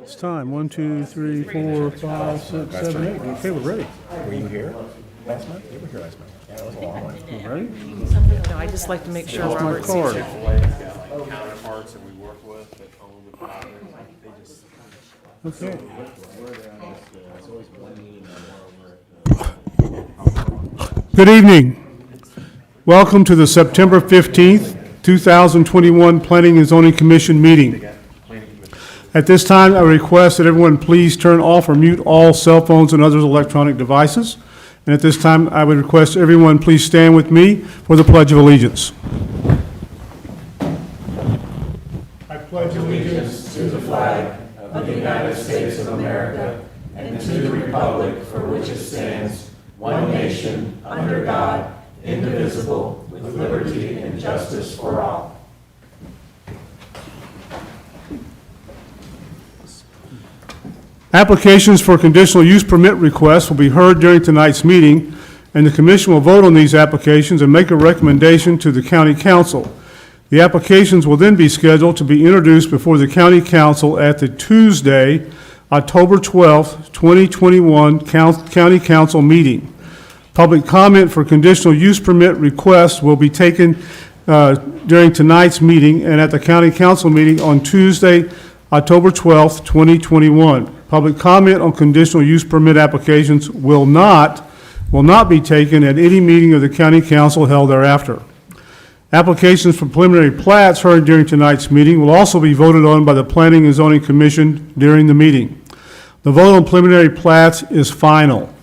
It's time. 1, 2, 3, 4, 5, 6, 7, 8. Okay, we're ready. Were you here last month? You were here last month. Yeah, that was a long one. We're ready? No, I just like to make sure That's my Robert's card. Counterparts that we work with that own the property, they just. Okay. Good evening. Welcome to the September 15th, 2021 Planning and Zoning Commission meeting. At this time, I request that everyone please turn off or mute all cell phones and other electronic devices. And at this time, I would request everyone please stand with me for the Pledge of Allegiance. I pledge allegiance to the flag of the United States of America and to the republic for which it stands, one nation, under God, indivisible, with liberty and justice for all. Applications for conditional use permit requests will be heard during tonight's meeting, and the commission will vote on these applications and make a recommendation to the county council. The applications will then be scheduled to be introduced before the county council at the Tuesday, October 12th, 2021 county council meeting. Public comment for conditional use permit requests will be taken during tonight's meeting and at the county council meeting on Tuesday, October 12th, 2021. Public comment on conditional use permit applications will not be taken at any meeting of the county council held thereafter. Applications for preliminary plats heard during tonight's meeting will also be voted on by the Planning and Zoning Commission during the meeting. The vote on preliminary plats is final.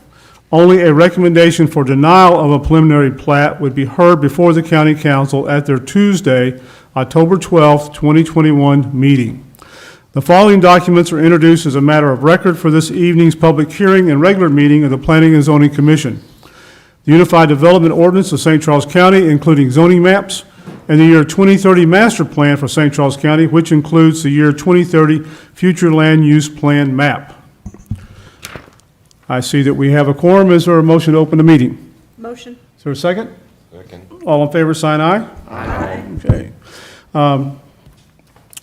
Only a recommendation for denial of a preliminary plat would be heard before the county council at their Tuesday, October 12th, 2021 meeting. The following documents are introduced as a matter of record for this evening's public hearing and regular meeting of the Planning and Zoning Commission. The Unified Development Ordinance of St. Charles County, including zoning maps, and the year 2030 Master Plan for St. Charles County, which includes the year 2030 Future Land Use Plan map. I see that we have a quorum. Is there a motion to open the meeting? Motion. Is there a second? Second. All in favor, sign aye. Aye. Okay.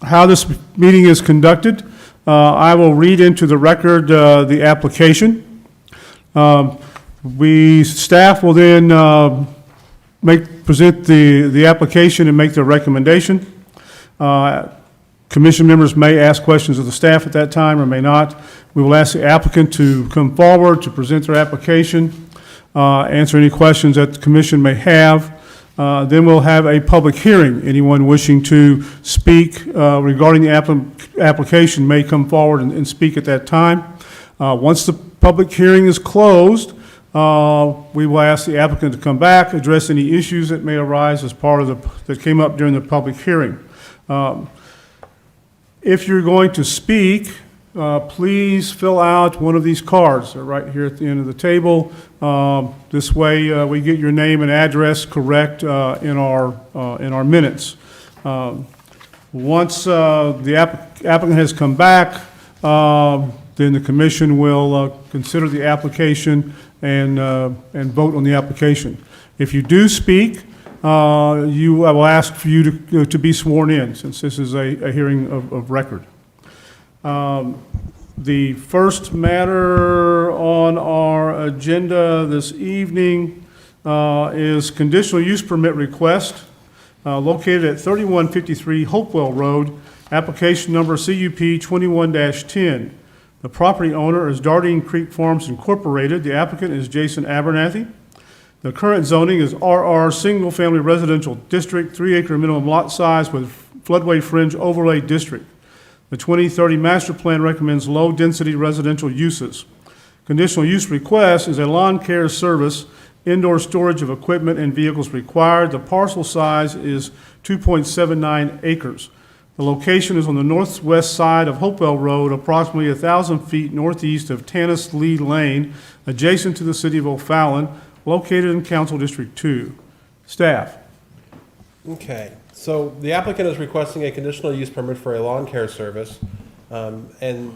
How this meeting is conducted, I will read into the record the application. Staff will then present the application and make their recommendation. Commission members may ask questions of the staff at that time or may not. We will ask the applicant to come forward to present their application, answer any questions that the commission may have. Then we'll have a public hearing. Anyone wishing to speak regarding the application may come forward and speak at that time. Once the public hearing is closed, we will ask the applicant to come back, address any issues that may arise as part of that came up during the public hearing. If you're going to speak, please fill out one of these cards. They're right here at the end of the table. This way we get your name and address correct in our minutes. Once the applicant has come back, then the commission will consider the application and vote on the application. If you do speak, I will ask for you to be sworn in, since this is a hearing of record. The first matter on our agenda this evening is conditional use permit request located at 3153 Hopewell Road, application number CUP 21-10. The property owner is Dardine Creek Farms Incorporated. The applicant is Jason Abernathy. The current zoning is RR Single Family Residential District, 3-acre minimum lot size with floodway fringe overlay district. The 2030 Master Plan recommends low-density residential uses. Conditional use request is a lawn care service, indoor storage of equipment and vehicles required. The parcel size is 2.79 acres. The location is on the northwest side of Hopewell Road, approximately 1,000 feet northeast of Tanis Lee Lane, adjacent to the city of O'Fallon, located in Council District 2. Staff. Okay, so the applicant is requesting a conditional use permit for a lawn care service, and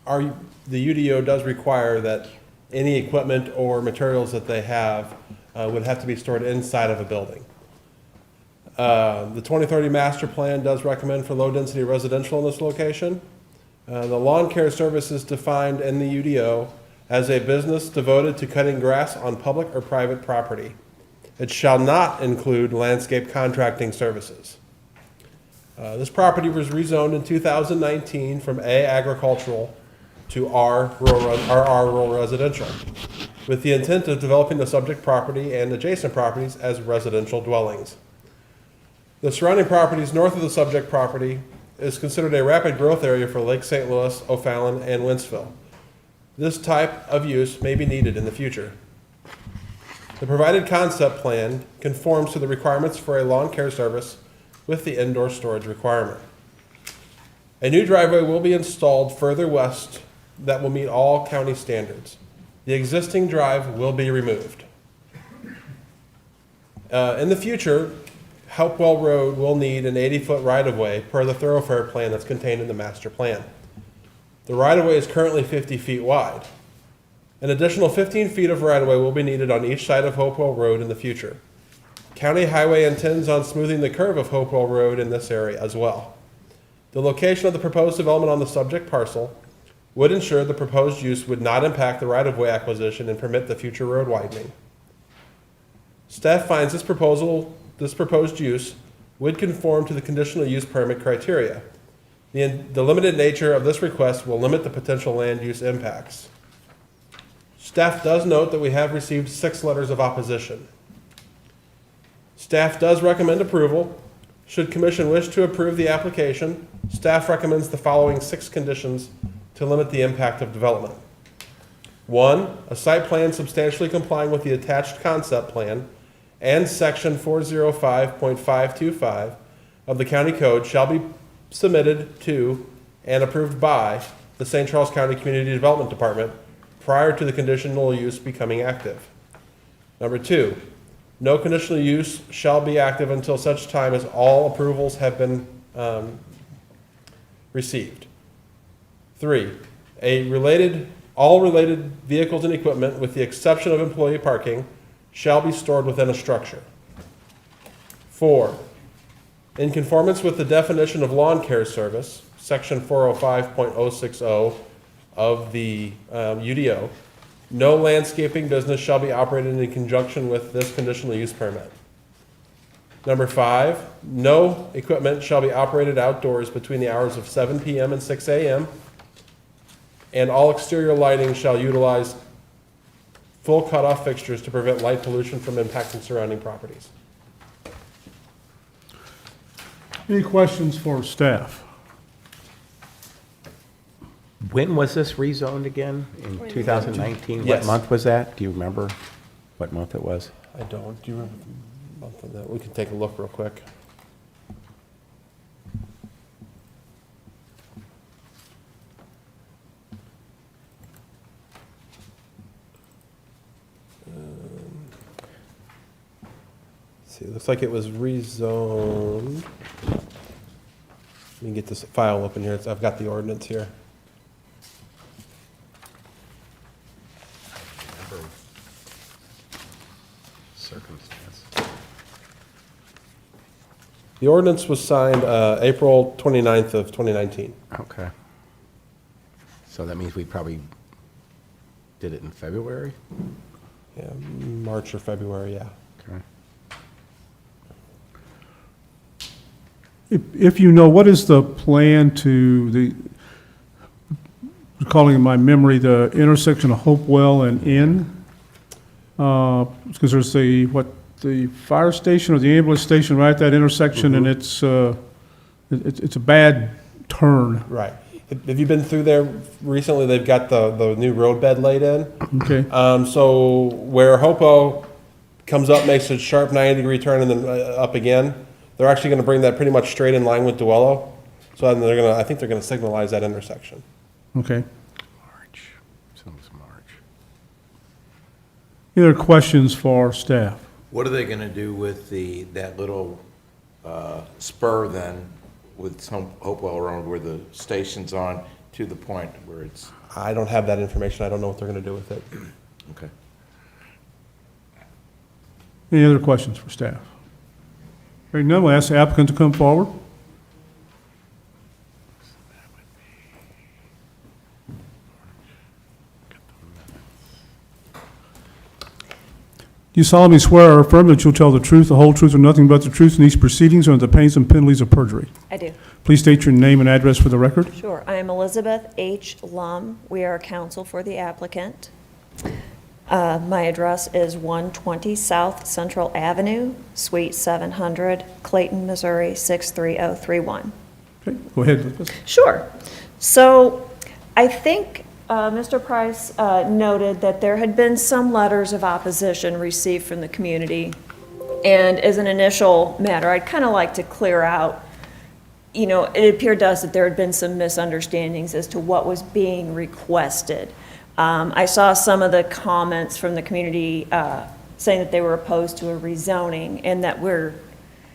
the UDO does require that any equipment or materials that they have would have to be stored inside of a building. The 2030 master plan does recommend for low-density residential in this location. The lawn care service is defined in the UDO as a business devoted to cutting grass on public or private property. It shall not include landscape contracting services. This property was rezoned in 2019 from A agricultural to R rural residential, with the intent of developing the subject property and adjacent properties as residential dwellings. The surrounding properties north of the subject property is considered a rapid growth area for Lake St. Louis, O'Fallon, and Wentzville. This type of use may be needed in the future. The provided concept plan conforms to the requirements for a lawn care service with the indoor storage requirement. A new driveway will be installed further west that will meet all county standards. The existing drive will be removed. In the future, Hopewell Road will need an 80-foot right-of-way per the thoroughfare plan that's contained in the master plan. The right-of-way is currently 50 feet wide. An additional 15 feet of right-of-way will be needed on each side of Hopewell Road in the future. County Highway intends on smoothing the curve of Hopewell Road in this area as well. The location of the proposed development on the subject parcel would ensure the proposed use would not impact the right-of-way acquisition and permit the future road widening. Staff finds this proposed use would conform to the conditional use permit criteria. The limited nature of this request will limit the potential land use impacts. Staff does note that we have received 6 letters of opposition. Staff does recommend approval. Should commission wish to approve the application, staff recommends the following 6 conditions to limit the impact of development. 1, a site plan substantially complying with the attached concept plan and section 405.525 of the county code shall be submitted to and approved by the St. Charles County Community Development Department prior to the conditional use becoming active. Number 2, no conditional use shall be active until such time as all approvals have been received. 3, all related vehicles and equipment, with the exception of employee parking, shall be stored within a structure. 4, in conformance with the definition of lawn care service, section 405.060 of the UDO, no landscaping business shall be operated in conjunction with this conditional use permit. Number 5, no equipment shall be operated outdoors between the hours of 7 p.m. and 6 a.m., and all exterior lighting shall utilize full cutoff fixtures to prevent light pollution from impacting surrounding properties. Any questions for staff? When was this rezoned again? In 2019? Yes. What month was that? Do you remember what month it was? I don't. Do you remember the month of that? We can take a look real quick. See, it looks like it was rezoned. Let me get this file open here. I've got the ordinance here. Circumstance. The ordinance was signed April 29th of 2019. Okay. So that means we probably did it in February? Yeah, March or February, yeah. Okay. If you know, what is the plan to recalling in my memory, the intersection of Hopewell and Inn? Because there's the fire station or the ambulance station right at that intersection, and it's a bad turn. Right. Have you been through there recently? They've got the new road bed laid in. Okay, So where Hopewell comes up, makes a sharp 90-degree turn, and then up again, they're actually going to bring that pretty much straight in line with Duello. So I think they're going to signalize that intersection. okay. March. So it was March. Any other questions for staff? What are they gonna do with that little spur then, with Hopewell Road where the station's on, to the point where it's, I don't have that information. I don't know what they're going to do with it. okay. Any other questions for staff? Hearing none, we'll ask the applicant to come forward. You solemnly swear or affirm that you'll tell the truth, the whole truth, and nothing but the truth in these proceedings under the pains and penalties of perjury. I do. Please state your name and address for the record. Sure. I am Elizabeth H. Lum. We are counsel for the applicant. My address is 120 South Central Avenue, Suite 700, Clayton, Missouri, 63031. Okay, go ahead, Elizabeth. Sure. So I think Mr. Price noted that there had been some letters of opposition received from the community. And as an initial matter, I'd kind of like to clear out, you know, it appeared to us that there had been some misunderstandings as to what was being requested. I saw some of the comments from the community saying that they were opposed to a rezoning and that we're,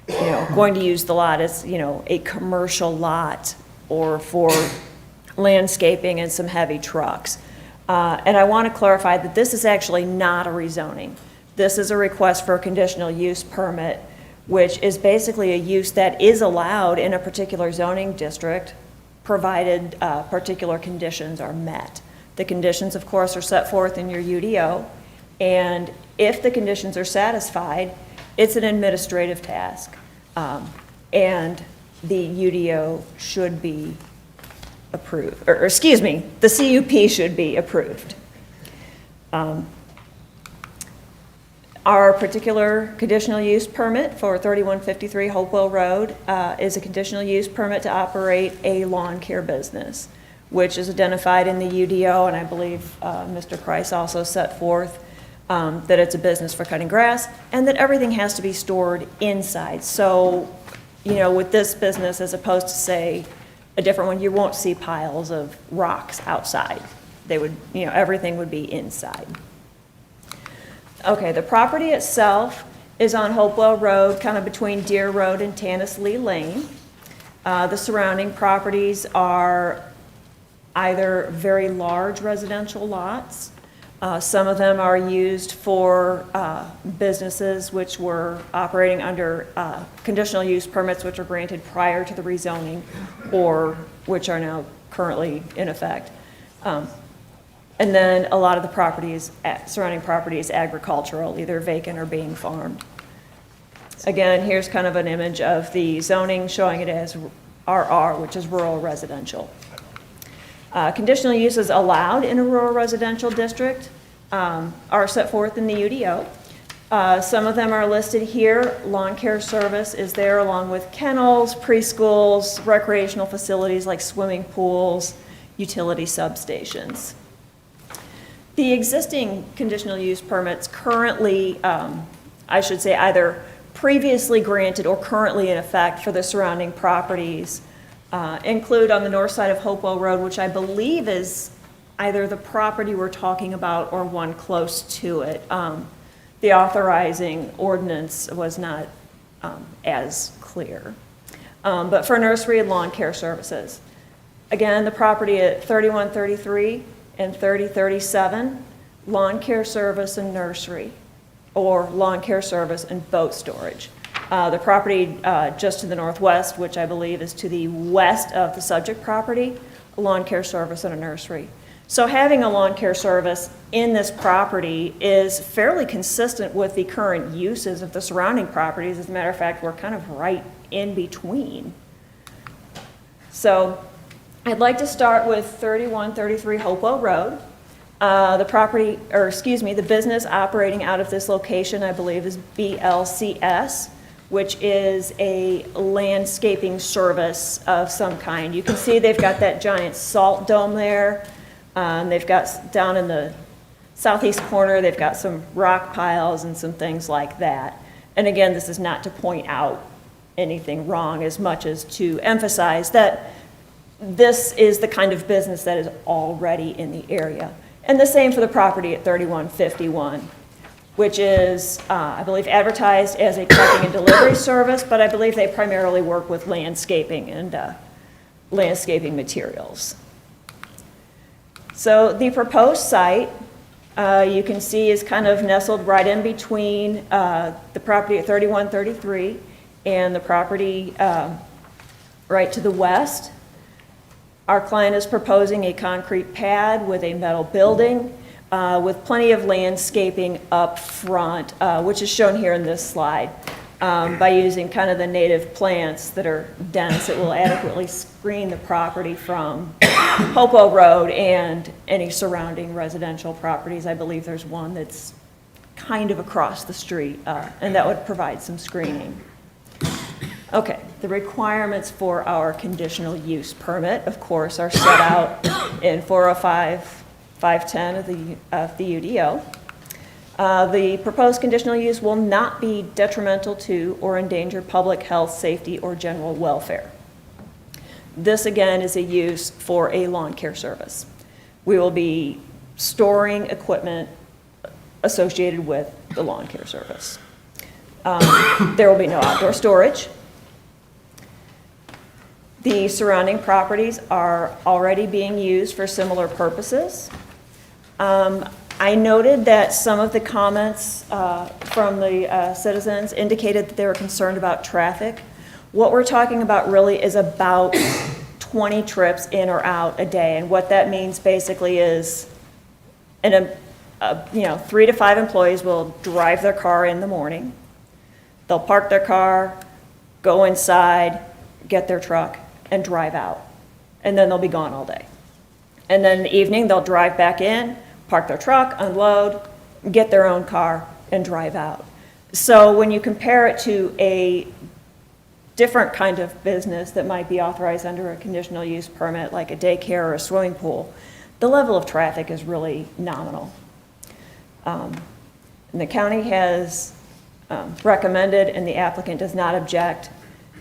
you know, going to use the lot as, you know, a commercial lot or for landscaping and some heavy trucks. And I want to clarify that this is actually not a rezoning. This is a request for a conditional use permit, which is basically a use that is allowed in a particular zoning district, provided particular conditions are met. The conditions, of course, are set forth in your UDO, and if the conditions are satisfied, it's an administrative task, and the UDO should be approved, or excuse me, the CUP should be approved. Our particular conditional use permit for 3153 Hopewell Road is a conditional use permit to operate a lawn care business, which is identified in the UDO, and I believe Mr. Price also set forth that it's a business for cutting grass, and that everything has to be stored inside. So, you know, with this business, as opposed to, say, a different one, you won't see piles of rocks outside. They would, you know, everything would be inside. Okay, the property itself is on Hopewell Road, kind of between Deer Road and Tannis-Lee Lane. The surrounding properties are either very large residential lots. Some of them are used for businesses which were operating under conditional use permits which were granted prior to the rezoning or which are now currently in effect. And then a lot of the properties, surrounding property is agricultural, either vacant or being farmed. Again, here's kind of an image of the zoning showing it as RR, which is rural residential. Conditional uses allowed in a rural residential district are set forth in the UDO. Some of them are listed here. Lawn care service is there along with kennels, preschools, recreational facilities like swimming pools, utility substations. The existing conditional use permits currently, I should say either previously granted or currently in effect for the surrounding properties include on the north side of Hopewell Road, which I believe is either the property we're talking about or one close to it. The authorizing ordinance was not as clear. But for nursery and lawn care services. Again, the property at 3133 and 3037, lawn care service and nursery, or lawn care service and boat storage. The property just to the northwest, which I believe is to the west of the subject property, a lawn care service and a nursery. So having a lawn care service in this property is fairly consistent with the current uses of the surrounding properties. As a matter of fact, we're kind of right in between. So I'd like to start with 3133 Hopewell Road. The business operating out of this location, I believe, is BLCS, which is a landscaping service of some kind. You can see they've got that giant salt dome there. They've got down in the southeast corner, they've got some rock piles and some things like that. And again, this is not to point out anything wrong as much as to emphasize that this is the kind of business that is already in the area. And the same for the property at 3151, which is, I believe, advertised as a trucking and delivery service, but I believe they primarily work with landscaping and landscaping materials. So the proposed site, you can see, is kind of nestled right in between the property at 3133 and the property right to the west. Our client is proposing a concrete pad with a metal building. with plenty of landscaping up front, which is shown here in this slide. By using kind of the native plants that are dense, it will adequately screen the property from Hopewell Road and any surrounding residential properties. I believe there's one that's kind of across the street, and that would provide some screening. Okay, the requirements for our conditional use permit, of course, are set out in 405-510 of the UDO. The proposed conditional use will not be detrimental to or endanger public health, safety, or general welfare. This, again, is a use for a lawn care service. We will be storing equipment associated with the lawn care service. There will be no outdoor storage. The surrounding properties are already being used for similar purposes. I noted that some of the comments from the citizens indicated that they were concerned about traffic. What we're talking about really is about 20 trips in or out a day, and what that means basically is, 3 to 5 employees will drive their car in the morning. They'll park their car, go inside, get their truck, and drive out, and then they'll be gone all day. And then in the evening, they'll drive back in, park their truck, unload, get their own car, and drive out. So when you compare it to a different kind of business that might be authorized under a conditional use permit, like a daycare or a swimming pool, the level of traffic is really nominal. And the county has recommended, and the applicant does not object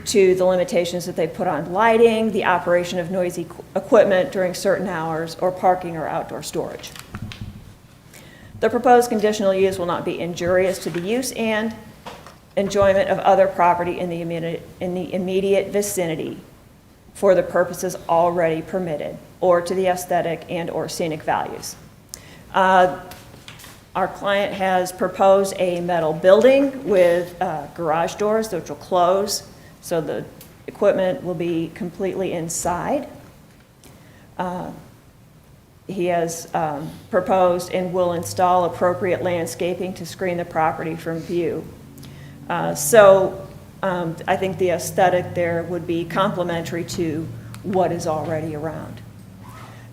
to the limitations that they put on lighting, the operation of noisy equipment during certain hours, or parking or outdoor storage. The proposed conditional use will not be injurious to the use and enjoyment of other property in the immediate vicinity for the purposes already permitted, or to the aesthetic and or scenic values. Our client has proposed a metal building with garage doors which will close, so the equipment will be completely inside. He has proposed and will install appropriate landscaping to screen the property from view. I think the aesthetic there would be complementary to what is already around.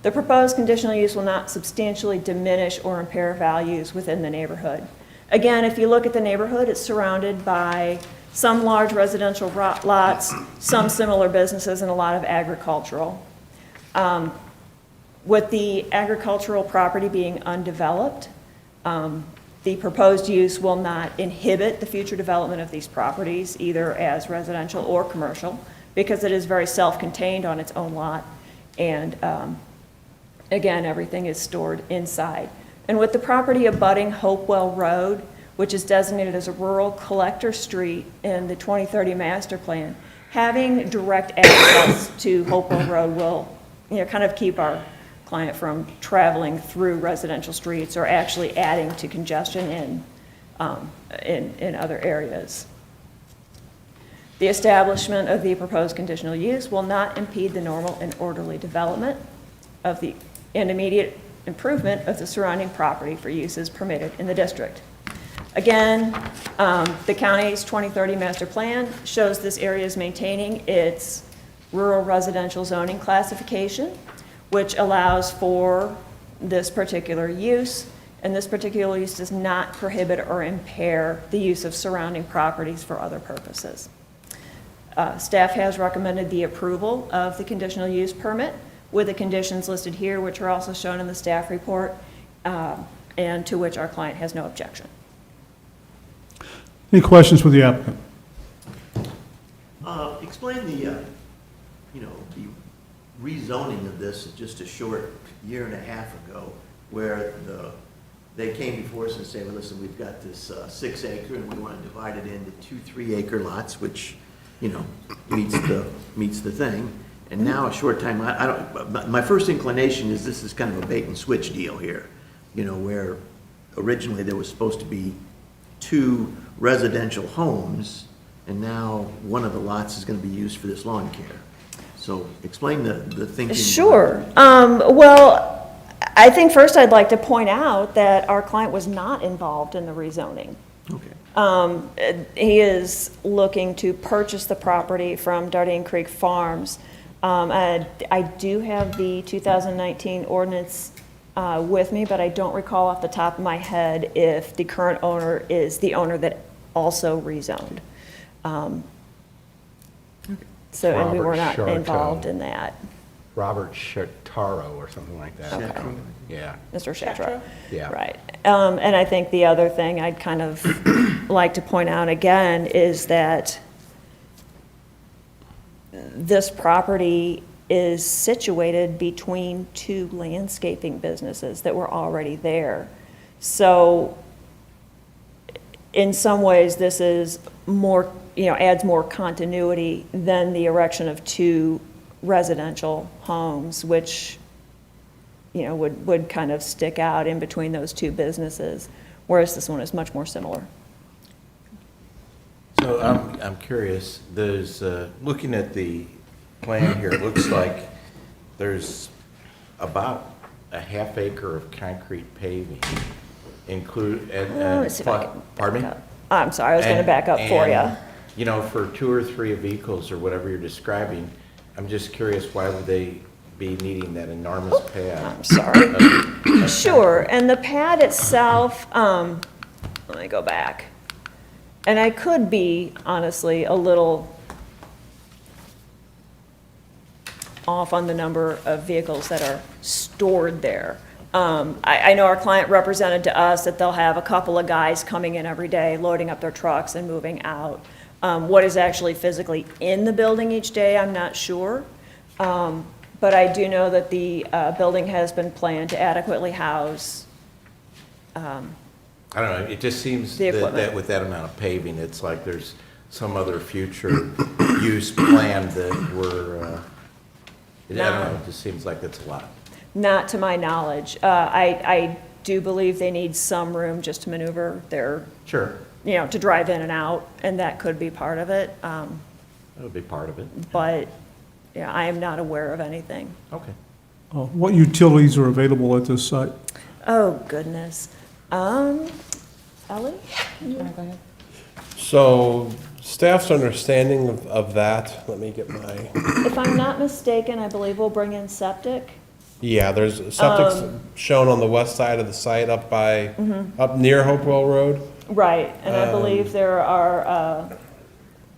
The proposed conditional use will not substantially diminish or impair values within the neighborhood. Again, if you look at the neighborhood, it's surrounded by some large residential lots, some similar businesses, and a lot of agricultural. With the agricultural property being undeveloped, the proposed use will not inhibit the future development of these properties, either as residential or commercial, because it is very self-contained on its own lot, and again, everything is stored inside. And with the property abutting Hopewell Road, which is designated as a rural collector street in the 2030 master plan, having direct access to Hopewell Road will, kind of keep our client from traveling through residential streets or actually adding to congestion in other areas. The establishment of the proposed conditional use will not impede the normal and orderly development of the and immediate improvement of the surrounding property for uses permitted in the district. Again, the county's 2030 master plan shows this area is maintaining its rural residential zoning classification, which allows for this particular use, and this particular use does not prohibit or impair the use of surrounding properties for other purposes. Staff has recommended the approval of the conditional use permit with the conditions listed here, which are also shown in the staff report, and to which our client has no objection. Any questions for the applicant? Explain the rezoning of this just a short year and a half ago, where they came before us and said, well, listen, we've got this 6 acre and we want to divide it into 2 3-acre lots, which, meets the thing. And now a short time, my first inclination is this is kind of a bait and switch deal here, where originally there was supposed to be 2 residential homes, and now one of the lots is going to be used for this lawn care. So explain the thinking. Sure. Well, I think first I'd like to point out that our client was not involved in the rezoning. He is looking to purchase the property from Dardine Creek Farms. I do have the 2019 ordinance with me, but I don't recall off the top of my head if the current owner is the owner that also rezoned. So, and we were not Robert involved Charteau. in that. Robert Shataro or something like that. Okay. Yeah. Mr. Shatra. Yeah. Right. And I think the other thing I'd kind of like to point out again is that this property is situated between two landscaping businesses that were already there. So in some ways, this is more, adds more continuity than the erection of two residential homes, which, would kind of stick out in between those two businesses, whereas this one is much more similar. So I'm curious, there's, looking at the plan here, it looks like there's about a half acre of concrete paving Let's see if I can pardon me? back up. I'm sorry, I was going to back up for you. For 2 or 3 vehicles or whatever you're describing, I'm just curious, why would they be needing that enormous pad? I'm sorry. Sure, and the pad itself, let me go back. And I could be, honestly, a little off on the number of vehicles that are stored there. I know our client represented to us that they'll have a couple of guys coming in every day, loading up their trucks and moving out. What is actually physically in the building each day, I'm not sure. But I do know that the building has been planned to adequately house. I don't know, it just seems The that equipment. with that amount of paving, it's like there's some other future use plan that we're, I don't know, it just seems like it's a lot. Not to my knowledge. I do believe they need some room just to maneuver their, Sure, to drive in and out, and that could be part of it. that would be part of it. But, yeah, I am not aware of anything. Okay. What utilities are available at this site? Oh, goodness. Ellie? So staff's understanding of that, let me get my, If I'm not mistaken, I believe we'll bring in septic. yeah, there's septic shown on the west side of the site up by, up near Hopewell Road. Right, and I believe there are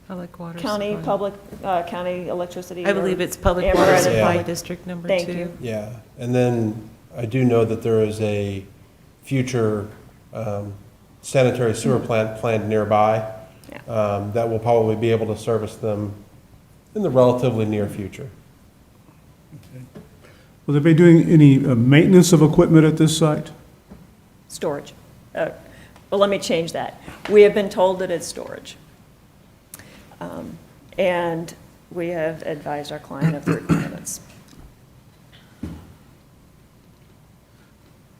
Public water county supply. county electricity. I believe it's public Amber water and- supply Yeah. district number 2. Thank you. Yeah, and then I do know that there is a future sanitary sewer plant planned nearby that will probably be able to service them in the relatively near future. Will they be doing any maintenance of equipment at this site? Storage. Well, let me change that. We have been told that it's storage. And we have advised our client of the requirements.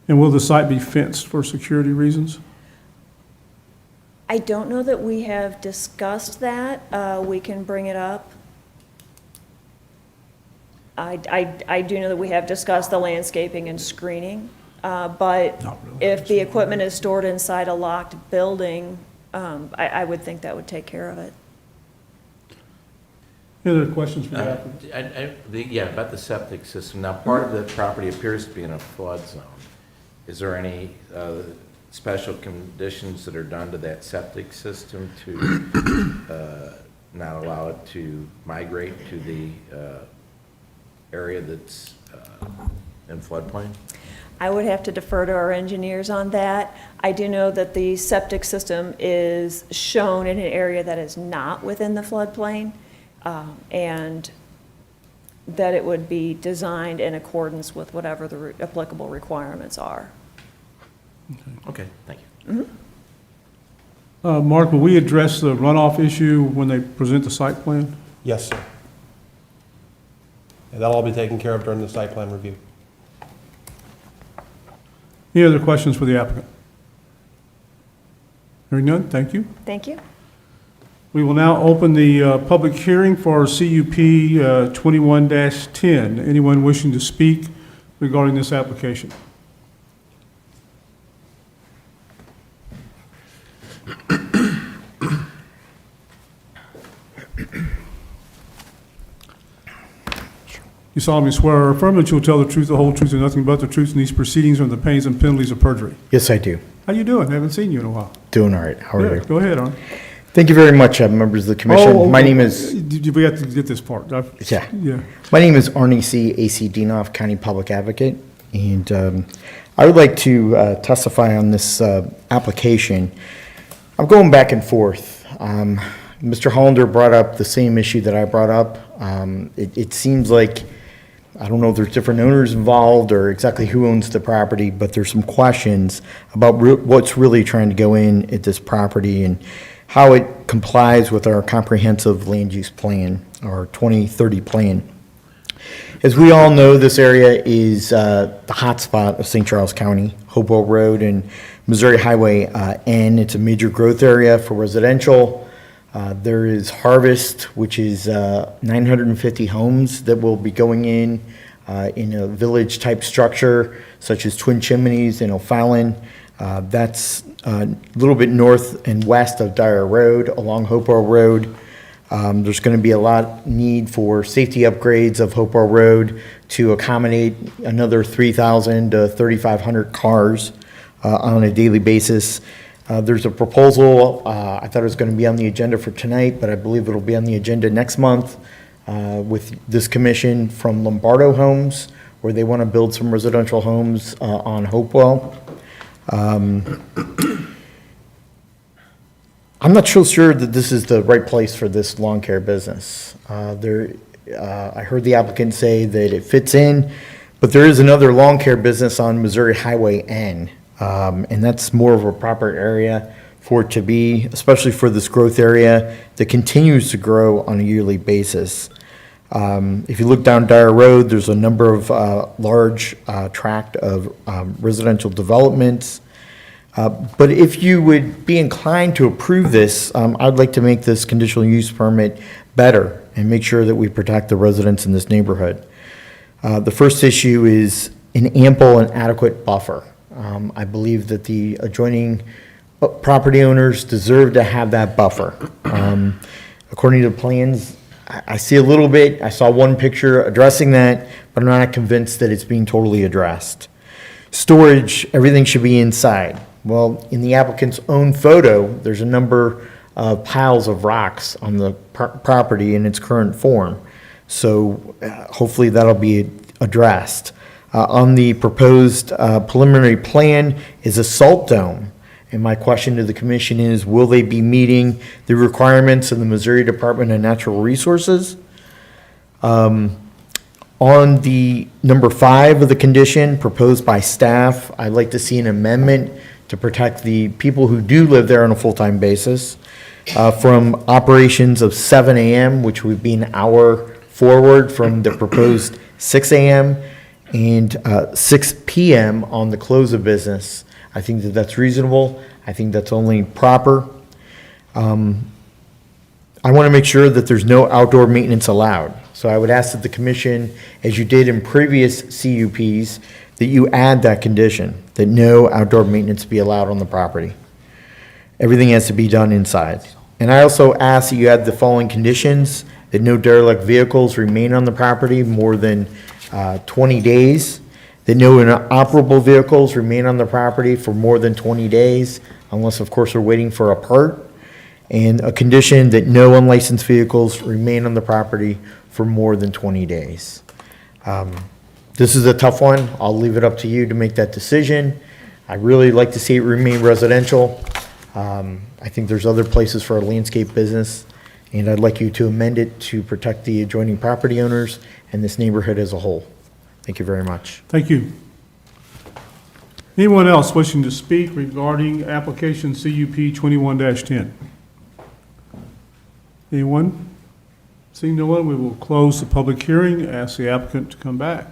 And will the site be fenced for security reasons? I don't know that we have discussed that. We can bring it up. I do know that we have discussed the landscaping and screening, but Not really. if the equipment is stored inside a locked building, I would think that would take care of it. Any other questions for the applicant? Yeah, about the septic system. Now, part of the property appears to be in a flood zone. Is there any special conditions that are done to that septic system to not allow it to migrate to the area that's in floodplain? I would have to defer to our engineers on that. I do know that the septic system is shown in an area that is not within the floodplain, and that it would be designed in accordance with whatever the applicable requirements are. Okay, thank you. Mark, will we address the runoff issue when they present the site plan? Yes, sir. And that'll all be taken care of during the site plan review. Any other questions for the applicant? Hearing none, thank you. Thank you. We will now open the public hearing for CUP 21-10. Anyone wishing to speak regarding this application? You solemnly swear or affirm that you will tell the truth, the whole truth, and nothing but the truth in these proceedings or the pains and penalties of perjury. Yes, I do. How you doing? Haven't seen you in a while. Doing all right. How are you? Good. Go ahead, Arn. Thank you very much, members of the commission. My name is, We have to get this part. yeah. Yeah. My name is Arnie C. A.C. Dinoff, County Public Advocate, and I would like to testify on this application. I'm going back and forth. Mr. Hollander brought up the same issue that I brought up. It seems like, I don't know if there's different owners involved or exactly who owns the property, but there's some questions about what's really trying to go in at this property and how it complies with our comprehensive land use plan, our 2030 plan. As we all know, this area is the hotspot of St. Charles County, Hopewell Road and Missouri Highway N. It's a major growth area for residential. There is Harvest, which is 950 homes that will be going in a village-type structure, such as Twin Chimneys and O'Fallon. That's a little bit north and west of Dyer Road, along Hopewell Road. There's going to be a lot need for safety upgrades of Hopewell Road to accommodate another 3,000 to 3,500 cars on a daily basis. There's a proposal, I thought it was going to be on the agenda for tonight, but I believe it'll be on the agenda next month with this commission from Lombardo Homes, where they want to build some residential homes on Hopewell. I'm not so sure that this is the right place for this lawn care business. I heard the applicant say that it fits in, but there is another lawn care business on Missouri Highway N, and that's more of a proper area for it to be, especially for this growth area that continues to grow on a yearly basis. If you look down Dyer Road, there's a number of large tract of residential developments. But if you would be inclined to approve this, I'd like to make this conditional use permit better and make sure that we protect the residents in this neighborhood. The first issue is an ample and adequate buffer. I believe that the adjoining property owners deserve to have that buffer. According to the plans, I see a little bit, I saw one picture addressing that, but I'm not convinced that it's being totally addressed. Storage, everything should be inside. Well, in the applicant's own photo, there's a number of piles of rocks on the property in its current form. So hopefully that'll be addressed. On the proposed preliminary plan is a salt dome. And my question to the commission is, will they be meeting the requirements of the Missouri Department of Natural Resources? On the number 5 of the condition proposed by staff, I'd like to see an amendment to protect the people who do live there on a full-time basis from operations of 7 a.m., which would be an hour forward from the proposed 6 a.m., and 6 p.m. on the close of business. I think that that's reasonable. I think that's only proper. I want to make sure that there's no outdoor maintenance allowed. So I would ask that the commission, as you did in previous CUPs, that you add that condition, that no outdoor maintenance be allowed on the property. Everything has to be done inside. And I also ask that you add the following conditions: that no derelict vehicles remain on the property more than 20 days, that no inoperable vehicles remain on the property for more than 20 days, unless, of course, we're waiting for a part, and a condition that no unlicensed vehicles remain on the property for more than 20 days. This is a tough one. I'll leave it up to you to make that decision. I really like to see it remain residential. I think there's other places for a landscape business, and I'd like you to amend it to protect the adjoining property owners and this neighborhood as a whole. Thank you very much. Thank you. Anyone else wishing to speak regarding application CUP 21-10? Anyone? Seeing no one, we will close the public hearing, ask the applicant to come back.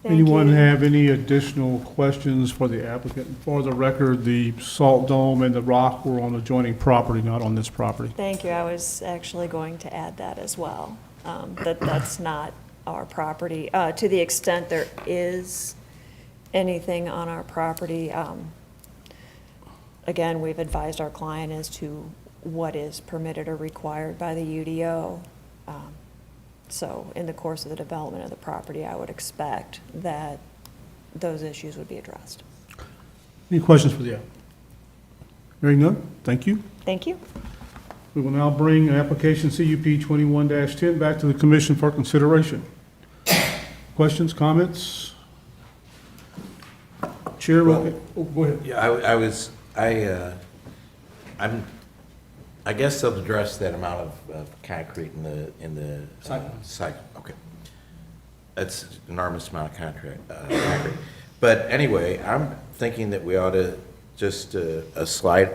Anyone have any additional questions for the applicant? For the record, the salt dome and the rock were on adjoining property, not on this property. Thank you. I was actually going to add that as well, that's not our property. To the extent there is anything on our property, again, we've advised our client as to what is permitted or required by the UDO. So in the course of the development of the property, I would expect that those issues would be addressed. Any questions for the applicant? Hearing none, thank you. Thank you. We will now bring application CUP 21-10 back to the commission for consideration. Questions, comments? Chair, go ahead. Yeah, I guess they'll address that amount of concrete in the site. Okay. That's an enormous amount of concrete. But anyway, I'm thinking that we ought to just a slight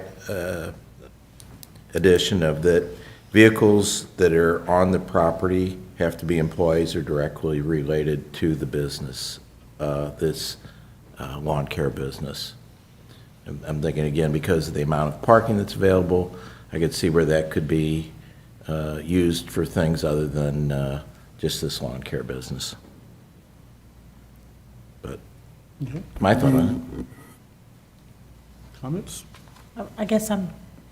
addition of that vehicles that are on the property have to be employees or directly related to the business, this lawn care business. I'm thinking again, because of the amount of parking that's available, I could see where that could be used for things other than just this lawn care business. But my thought on it. Comments? I guess I'm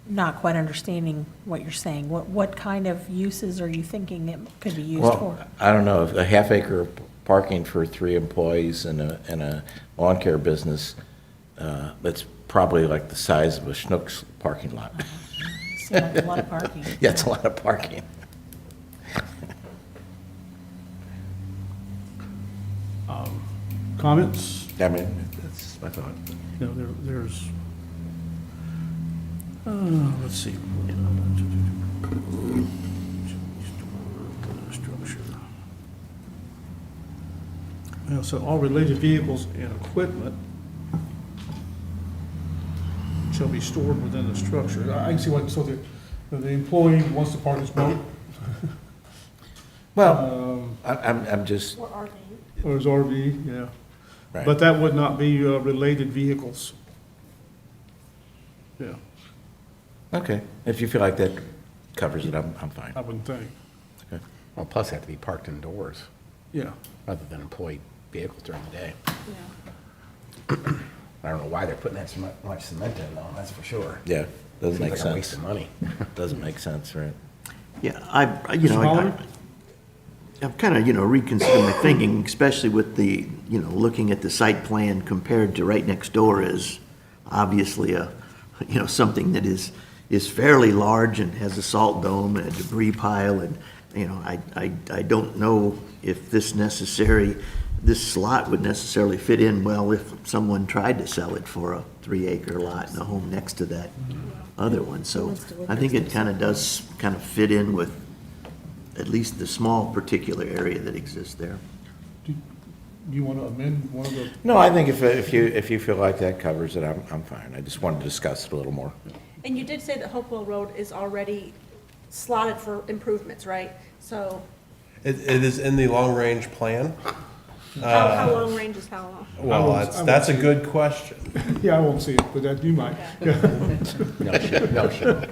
not quite understanding what you're saying. What kind of uses are you thinking it could be used for? Well, I don't know, a half acre of parking for 3 employees in a lawn care business, that's probably like the size of a Schnucks parking lot. Seems like a lot of parking. Yeah, it's a lot of parking. Comments? I mean, that's my thought. No, there's, let's see. Structure. Well, so all related vehicles and equipment shall be stored within the structure. I can see what, so the employee wants to park his boat. Well, I'm just, Or his RV, yeah. right. But that would not be related vehicles. Yeah, Okay, if you feel like that covers it, I'm fine. I wouldn't think. Okay. Well, plus they have to be parked indoors Yeah. rather than employed vehicles during the day. I don't know why they're putting that so much cement in though, that's for sure. Yeah, doesn't Seems make like a sense. waste of money. Doesn't make sense, right? Yeah, I'm kind of, reconsidering my thinking, especially with the, looking at the site plan compared to right next door is obviously something that is fairly large and has a salt dome and a debris pile, and, I don't know if this slot would necessarily fit in well if someone tried to sell it for a 3-acre lot and a home next to that other one. So I think it kind of does kind of fit in with at least the small particular area that exists there. Do you want to amend one of the? No, I think if you feel like that covers it, I'm fine. I just wanted to discuss it a little more. And you did say that Hopewell Road is already slotted for improvements, right? So It is in the long-range plan. how long range is how long? Well, I won't that's a see it. good question. Yeah, I won't see it, but that, you might. No shit.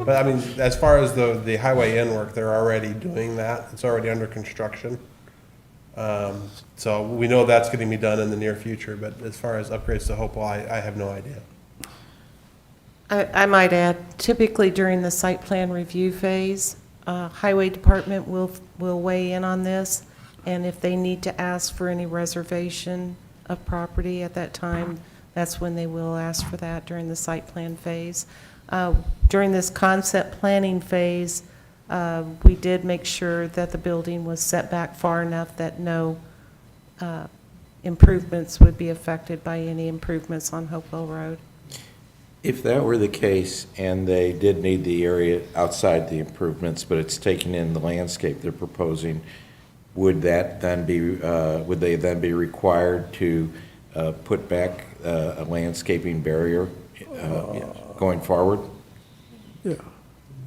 But I mean, as far as the highway in work, they're already doing that. It's already under construction. So we know that's going to be done in the near future, but as far as upgrades to Hopewell, I have no idea. I might add, typically during the site plan review phase, Highway Department will weigh in on this, and if they need to ask for any reservation of property at that time, that's when they will ask for that during the site plan phase. During this concept planning phase, we did make sure that the building was set back far enough that no improvements would be affected by any improvements on Hopewell Road. If that were the case, and they did need the area outside the improvements, but it's taking in the landscape they're proposing, would they then be required to put back a landscaping barrier going forward? Yeah.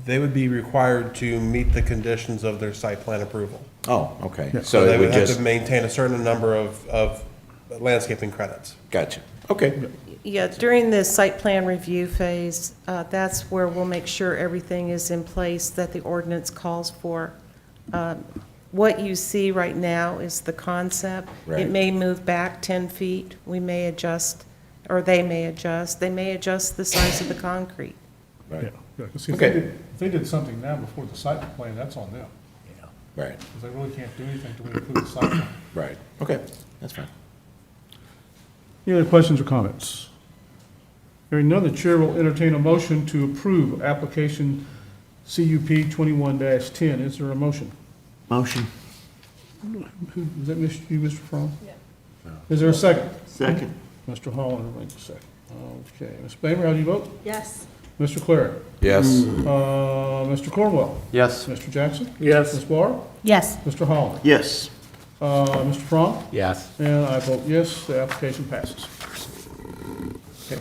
They would be required to meet the conditions of their site plan approval. Oh, okay. So they it would have just to maintain a certain number of landscaping credits. Gotcha. Okay. Yeah, during the site plan review phase, that's where we'll make sure everything is in place that the ordinance calls for. What you see right now is the concept. Right. It may move back 10 feet. We may adjust, or they may adjust. They may adjust the size of the concrete. Right. Yeah, 'cause if Okay. if they did something now before the site plan, that's on them, Right, because they really can't do anything until we approve the site plan. right. Okay, that's fine. Any other questions or comments? Hearing none, the chair will entertain a motion to approve application CUP 21-10. Is there a motion? Motion. Is that you, Mr. Fromm? Yeah. Is there a second? Second. Mr. Holland, wait a second. Okay, Ms. Bamer, how do you vote? Yes. Mr. Clary? Yes. Mr. Cornwell? Yes. Mr. Jackson? Yes. Ms. Barr? Yes. Mr. Holland? Yes. Mr. Fromm? Yes. And I vote yes, the application passes. Okay.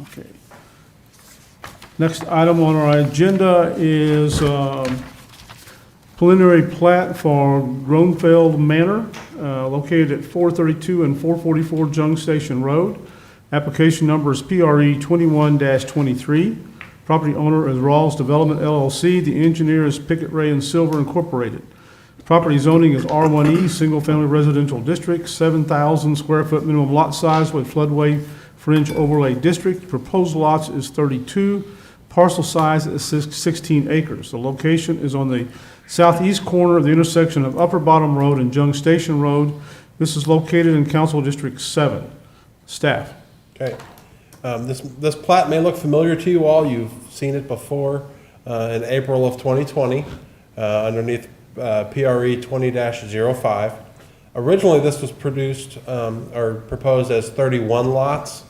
Okay. Next item on our agenda is preliminary plat for Groenfeld Manor, located at 432 and 444 Jung Station Road. Application number is PRE 21-23. Property owner is Rawls Development LLC. The engineer is Pickett Ray and Silver Incorporated. Property zoning is R1E, Single Family Residential District, 7,000 square foot minimum lot size with floodway fringe overlay district. Proposed lots is 32. Parcel size is 16 acres. The location is on the southeast corner of the intersection of Upper Bottom Road and Jung Station Road. This is located in Council District 7. Staff. Okay. This plat may look familiar to you all. You've seen it before in April of 2020 underneath PRE 20-05. Originally, this was produced or proposed as 31 lots.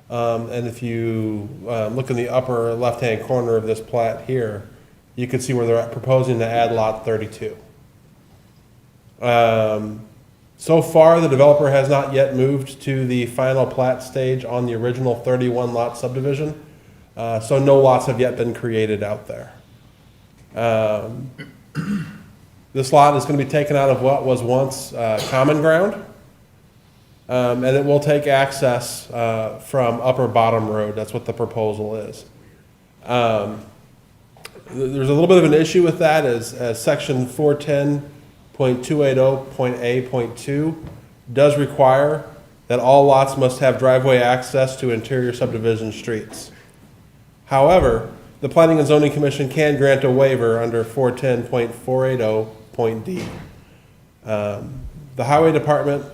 And if you look in the upper left-hand corner of this plat here, you can see where they're proposing to add lot 32. So far, the developer has not yet moved to the final plat stage on the original 31 lot subdivision. So no lots have yet been created out there. This lot is going to be taken out of what was once common ground. And it will take access from Upper Bottom Road. That's what the proposal is. There's a little bit of an issue with that as section 410.280.A.2 does require that all lots must have driveway access to interior subdivision streets. However, the Planning and Zoning Commission can grant a waiver under 410.480.D. The Highway Department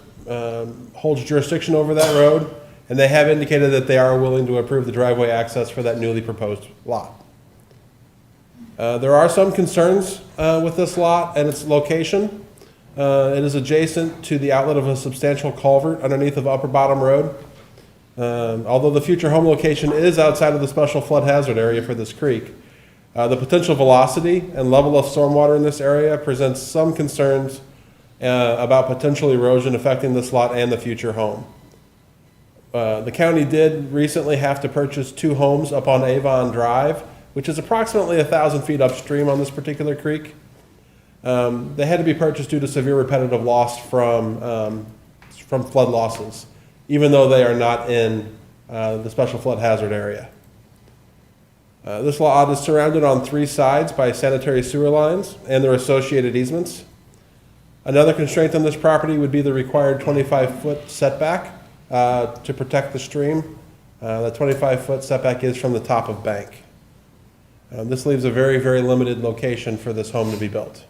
holds jurisdiction over that road, and they have indicated that they are willing to approve the driveway access for that newly proposed lot. There are some concerns with this lot and its location. It is adjacent to the outlet of a substantial culvert underneath of Upper Bottom Road. Although the future home location is outside of the special flood hazard area for this creek, the potential velocity and level of stormwater in this area presents some concerns about potential erosion affecting this lot and the future home. The county did recently have to purchase 2 homes up on Avon Drive, which is approximately 1,000 feet upstream on this particular creek. They had to be purchased due to severe repetitive loss from flood losses, even though they are not in the special flood hazard area. This lot is surrounded on 3 sides by sanitary sewer lines and their associated easements. Another constraint on this property would be the required 25-foot setback to protect the stream. The 25-foot setback is from the top of bank. This leaves a very, very limited location for this home to be built.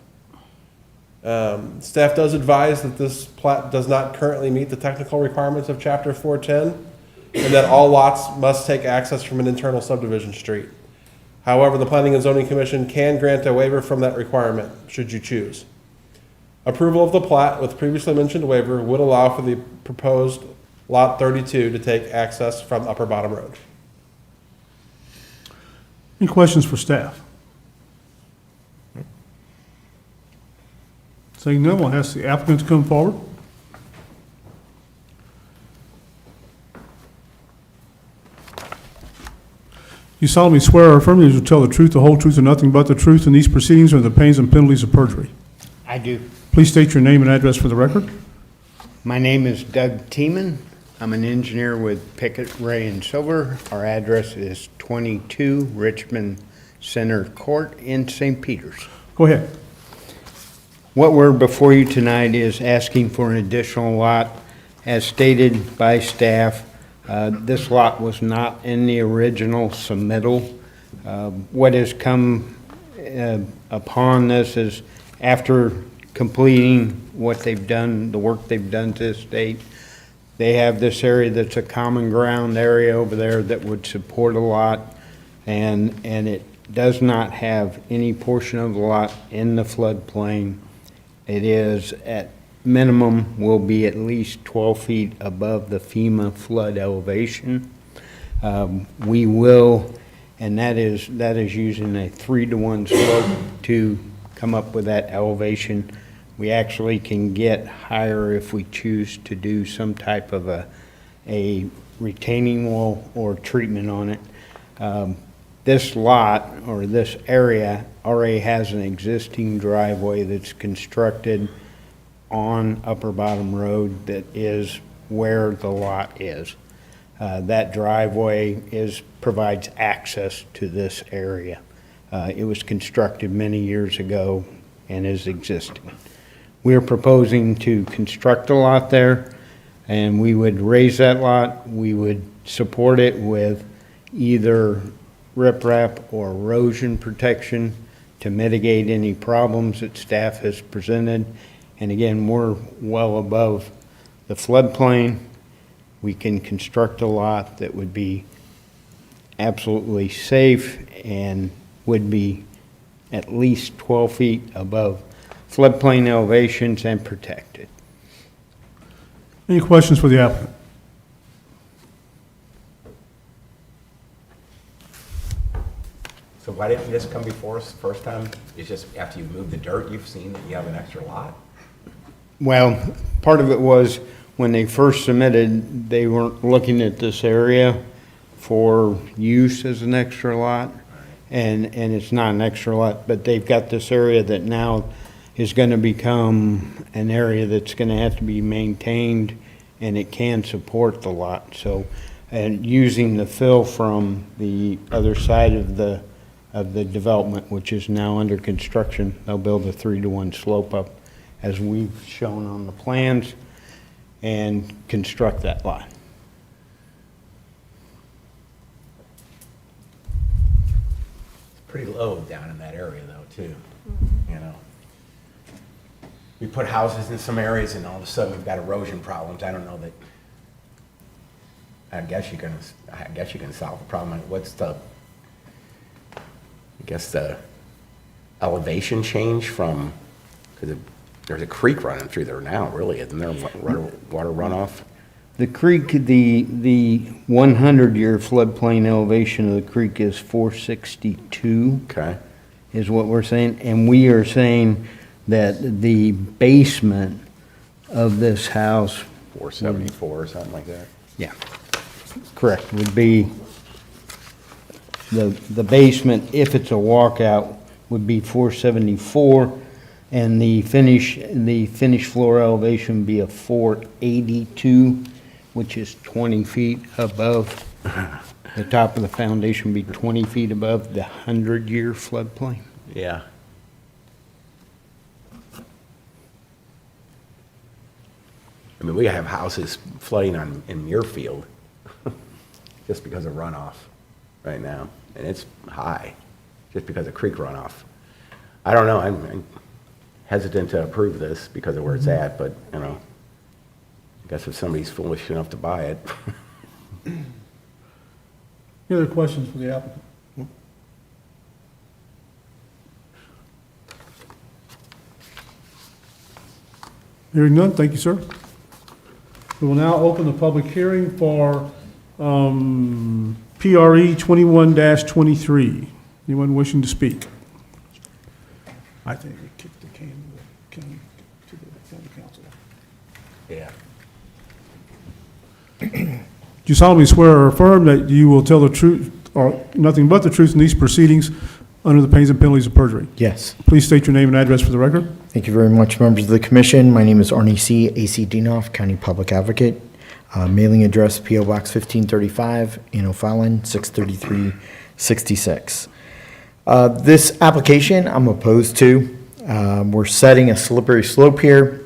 Staff does advise that this plat does not currently meet the technical requirements of Chapter 410, and that all lots must take access from an internal subdivision street. However, the Planning and Zoning Commission can grant a waiver from that requirement, should you choose. Approval of the plat with previously mentioned waiver would allow for the proposed Lot 32 to take access from Upper Bottom Road. Any questions for staff? Seeing none, we'll ask the applicant to come forward. You solemnly swear or affirm that you will tell the truth, the whole truth, and nothing but the truth in these proceedings or the pains and penalties of perjury. I do. Please state your name and address for the record. My name is Doug Tiemann. I'm an engineer with Pickett, Ray, and Silver. Our address is 22 Richmond Center Court in St. Peters. Go ahead. What we're before you tonight is asking for an additional lot as stated by staff, this lot was not in the original submittal. What has come upon this is after completing what they've done, the work they've done to this date, they have this area that's a common ground area over there that would support a lot, and it does not have any portion of the lot in the floodplain. It is at minimum will be at least 12 feet above the FEMA flood elevation. We will, and that is using a 3-to-1 slope to come up with that elevation. We actually can get higher if we choose to do some type of a retaining wall or treatment on it. This lot, or this area, already has an existing driveway that's constructed on Upper Bottom Road that is where the lot is. That driveway provides access to this area. It was constructed many years ago and is existing. We're proposing to construct a lot there, and we would raise that lot. We would support it with either riprap or erosion protection to mitigate any problems that staff has presented. And again, we're well above the floodplain. We can construct a lot that would be absolutely safe and would be at least 12 feet above floodplain elevations and protected. Any questions for the applicant? So why didn't this come before us the first time? It's just after you've moved the dirt, you've seen that you have an extra lot? Well, part of it was when they first submitted, they weren't looking at this area for use as an extra lot. And it's not an extra lot, but they've got this area that now is going to become an area that's going to have to be maintained, and it can support the lot. So, and using the fill from the other side of the development, which is now under construction, they'll build a 3-to-1 slope up as we've shown on the plans and construct that lot. Pretty low down in that area though, too, you know. We put houses in some areas and all of a sudden we've got erosion problems. I don't know that, I guess you can solve the problem. What's the, I guess the elevation change from, because there's a creek running through there now, really, isn't there, water runoff? The creek, the 100-year floodplain elevation of the creek is 462. Okay. Is what we're saying, and we are saying that the basement of this house, 474 or something like that? yeah, correct, would be, the basement, if it's a walkout, would be 474, and the finished floor elevation would be a 482, which is 20 feet above, the top of the foundation would be 20 feet above the 100-year floodplain. Yeah. I mean, we have houses flooding in Muirfield just because of runoff right now, and it's high just because of creek runoff. I don't know, I'm hesitant to approve this because of where it's at, but, you know, I guess if somebody's foolish enough to buy it. Any other questions for the applicant? Hearing none, thank you, sir. We will now open the public hearing for PRE 21-23. Anyone wishing to speak? I think we kicked the can to the county council. Yeah. Do you solemnly swear or affirm that you will tell the truth or nothing but the truth in these proceedings under the pains and penalties of perjury? Yes. Please state your name and address for the record. Thank you very much, members of the commission. My name is Arnie C., AC Dinoff, County Public Advocate. Mailing address, P.O. Box 1535, in O'Fallon, 63366. This application I'm opposed to. We're setting a slippery slope here.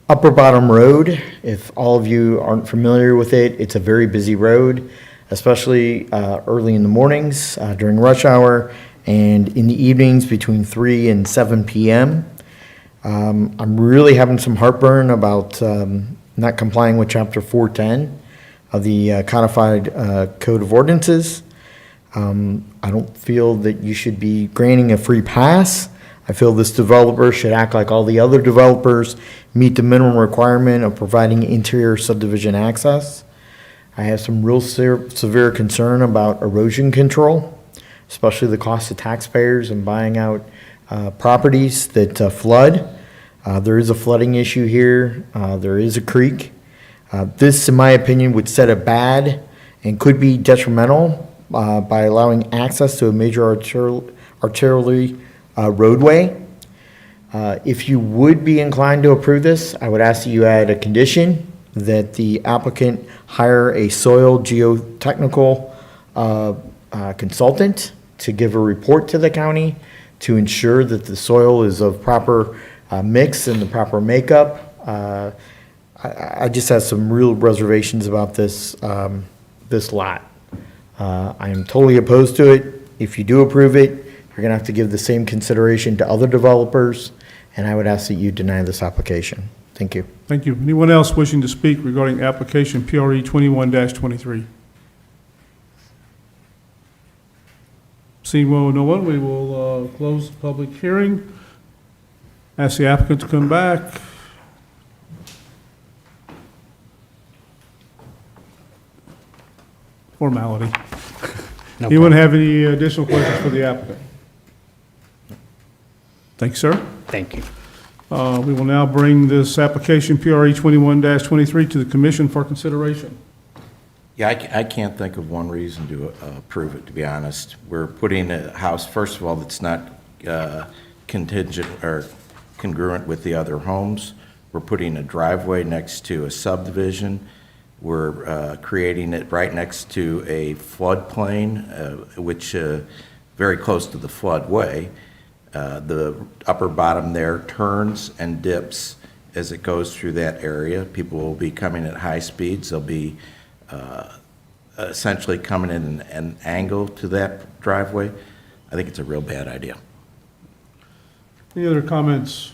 Upper Bottom Road, if all of you aren't familiar with it, it's a very busy road, especially early in the mornings during rush hour and in the evenings between 3 and 7 p.m. I'm really having some heartburn about not complying with Chapter 410 of the Codified Code of Ordinances. I don't feel that you should be granting a free pass. I feel this developer should act like all the other developers, meet the minimum requirement of providing interior subdivision access. I have some real severe concern about erosion control, especially the cost to taxpayers and buying out properties that flood. There is a flooding issue here. There is a creek. This, in my opinion, would set a bad and could be detrimental by allowing access to a major arterial roadway. If you would be inclined to approve this, I would ask that you add a condition that the applicant hire a soil geotechnical consultant to give a report to the county to ensure that the soil is of proper mix and the proper makeup. I just have some real reservations about this lot. I am totally opposed to it. If you do approve it, you're gonna have to give the same consideration to other developers, and I would ask that you deny this application. Thank you. Thank you. Anyone else wishing to speak regarding application PRE 21-23? Seeing no one, we will close the public hearing. Ask the applicant to come back. Formality. Anyone have any additional questions for the applicant? Thank you, sir. Thank you. We will now bring this application PRE 21-23 to the commission for consideration. Yeah, I can't think of one reason to approve it, to be honest. We're putting a house, first of all, that's not contingent or congruent with the other homes. We're putting a driveway next to a subdivision. We're creating it right next to a floodplain, which very close to the floodway. The upper bottom there turns and dips as it goes through that area. People will be coming at high speeds. They'll be essentially coming in an angle to that driveway. I think it's a real bad idea. Any other comments?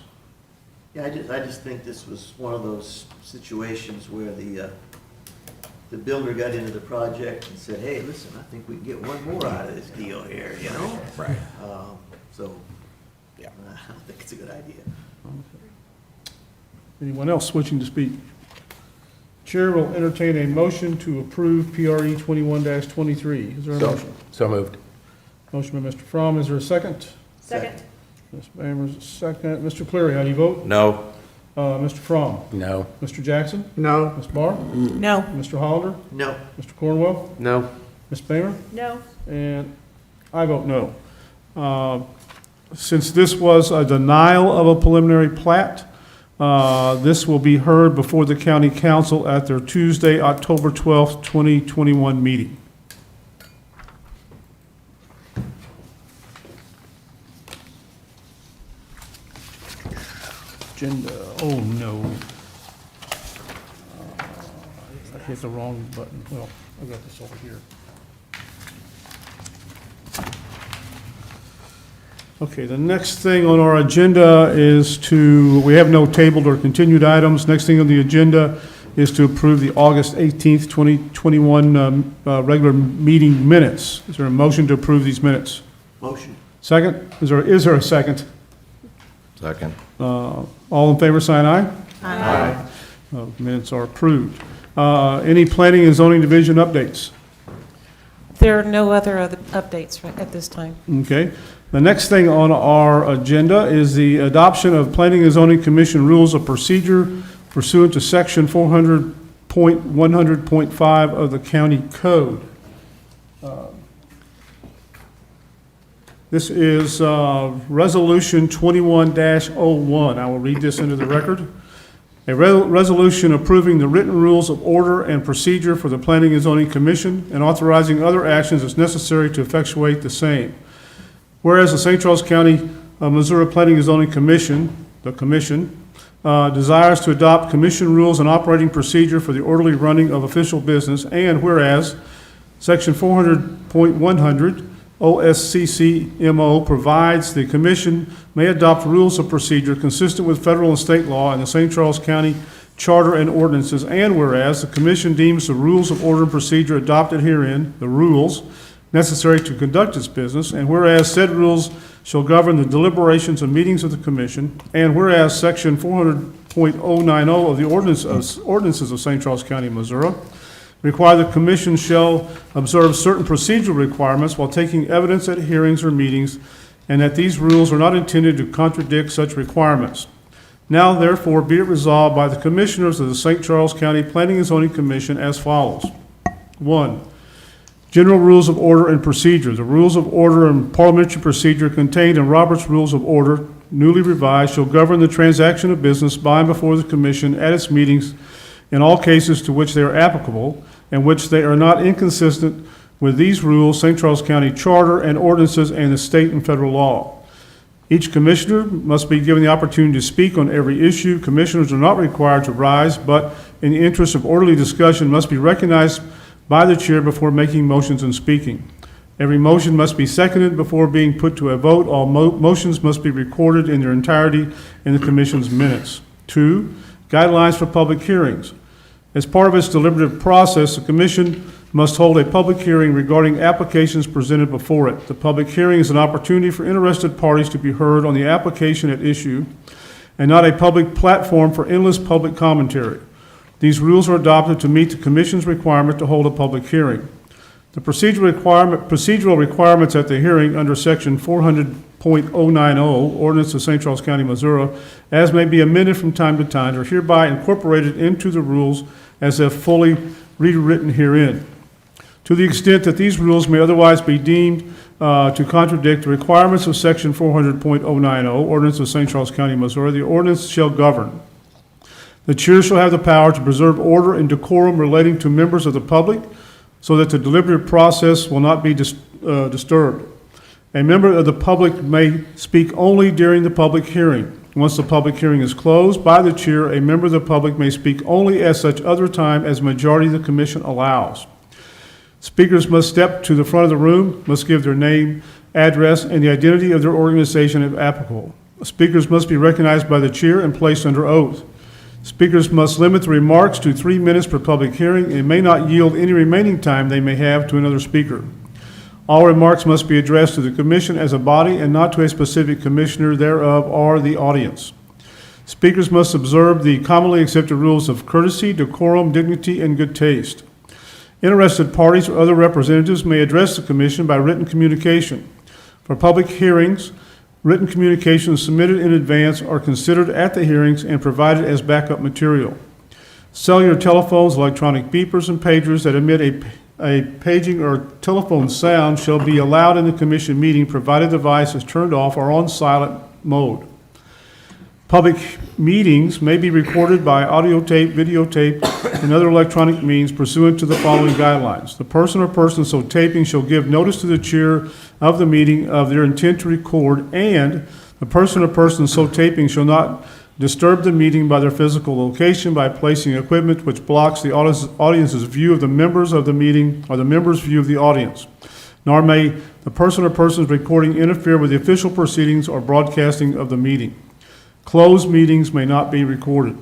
Yeah, I just think this was one of those situations where the builder got into the project and said, hey, listen, I think we can get one more out of this deal here, you know? Right. So, Yeah. I don't think it's a good idea. Anyone else wishing to speak? Chair will entertain a motion to approve PRE 21-23. Is there a motion? So moved. Motion by Mr. Fromm. Is there a second? Second. Ms. Bamers, a second. Mr. Cleary, how do you vote? No. Mr. Fromm? No. Mr. Jackson? No. Ms. Barr? No. Mr. Hollander? No. Mr. Cornwell? No. Ms. Bamer? No. And I vote no. Since this was a denial of a preliminary plat, this will be heard before the county council at their Tuesday, October 12th, 2021 meeting. Agenda, oh no. I hit the wrong button. Well, I've got this over here. Okay, the next thing on our agenda is we have no tabled or continued items. Next thing on the agenda is to approve the August 18th, 2021 regular meeting minutes. Is there a motion to approve these minutes? Motion. Second? Is there a second? Second. All in favor, sign aye. Aye. Minutes are approved. Any planning and zoning division updates? There are no other updates at this time. Okay. The next thing on our agenda is the adoption of Planning and Zoning Commission Rules of Procedure pursuant to Section 400.100.5 of the County Code. This is Resolution 21-01. I will read this into the record. A resolution approving the written rules of order and procedure for the Planning and Zoning Commission and authorizing other actions as necessary to effectuate the same. Whereas the St. Charles County, Missouri Planning and Zoning Commission, the Commission, desires to adopt commission rules and operating procedure for the orderly running of official business, and whereas Section 400.100 OSCCMO provides the commission may adopt rules of procedure consistent with federal and state law and the St. Charles County Charter and ordinances, and whereas the commission deems the rules of order and procedure adopted herein, the rules necessary to conduct its business, and whereas said rules shall govern the deliberations and meetings of the commission, and whereas Section 400.090 of the ordinances of St. Charles County, Missouri, require the commission shall observe certain procedural requirements while taking evidence at hearings or meetings, and that these rules are not intended to contradict such requirements. Now therefore be it resolved by the commissioners of the St. Charles County Planning and Zoning Commission as follows. 1. General Rules of Order and Procedure. The Rules of Order and Parliamentary Procedure contained in Robert's Rules of Order, newly revised, shall govern the transaction of business by and before the commission at its meetings in all cases to which they are applicable, and which they are not inconsistent with these rules, St. Charles County Charter and ordinances, and the state and federal law. Each commissioner must be given the opportunity to speak on every issue. Commissioners are not required to rise, but in the interest of orderly discussion must be recognized by the chair before making motions and speaking. Every motion must be seconded before being put to a vote. All motions must be recorded in their entirety in the commission's minutes. 2. Guidelines for public hearings. As part of its deliberative process, the commission must hold a public hearing regarding applications presented before it. The public hearing is an opportunity for interested parties to be heard on the application at issue, and not a public platform for endless public commentary. These rules are adopted to meet the commission's requirement to hold a public hearing. The procedural requirements at the hearing under Section 400.090 Ordinance of St. Charles County, Missouri, as may be amended from time to time, are hereby incorporated into the rules as if fully rewritten herein. To the extent that these rules may otherwise be deemed to contradict the requirements of Section 400.090 Ordinance of St. Charles County, Missouri, the ordinance shall govern. The chair shall have the power to preserve order and decorum relating to members of the public, so that the deliberative process will not be disturbed. A member of the public may speak only during the public hearing. Once the public hearing is closed by the chair, a member of the public may speak only at such other time as majority of the commission allows. Speakers must step to the front of the room, must give their name, address, and the identity of their organization if applicable. Speakers must be recognized by the chair and placed under oath. Speakers must limit the remarks to 3 minutes per public hearing and may not yield any remaining time they may have to another speaker. All remarks must be addressed to the commission as a body and not to a specific commissioner thereof or the audience. Speakers must observe the commonly accepted rules of courtesy, decorum, dignity, and good taste. Interested parties or other representatives may address the commission by written communication. For public hearings, written communications submitted in advance are considered at the hearings and provided as backup material. Cellular telephones, electronic beepers, and pagers that emit a paging or telephone sound shall be allowed in the commission meeting, provided the device is turned off or on silent mode. Public meetings may be recorded by audio tape, videotape, and other electronic means pursuant to the following guidelines. The person or persons so taping shall give notice to the chair of the meeting of their intent to record, and the person or persons so taping shall not disturb the meeting by their physical location by placing equipment which blocks the audience's view of the members of the meeting or the members' view of the audience. Nor may the person or persons recording interfere with the official proceedings or broadcasting of the meeting. Closed meetings may not be recorded.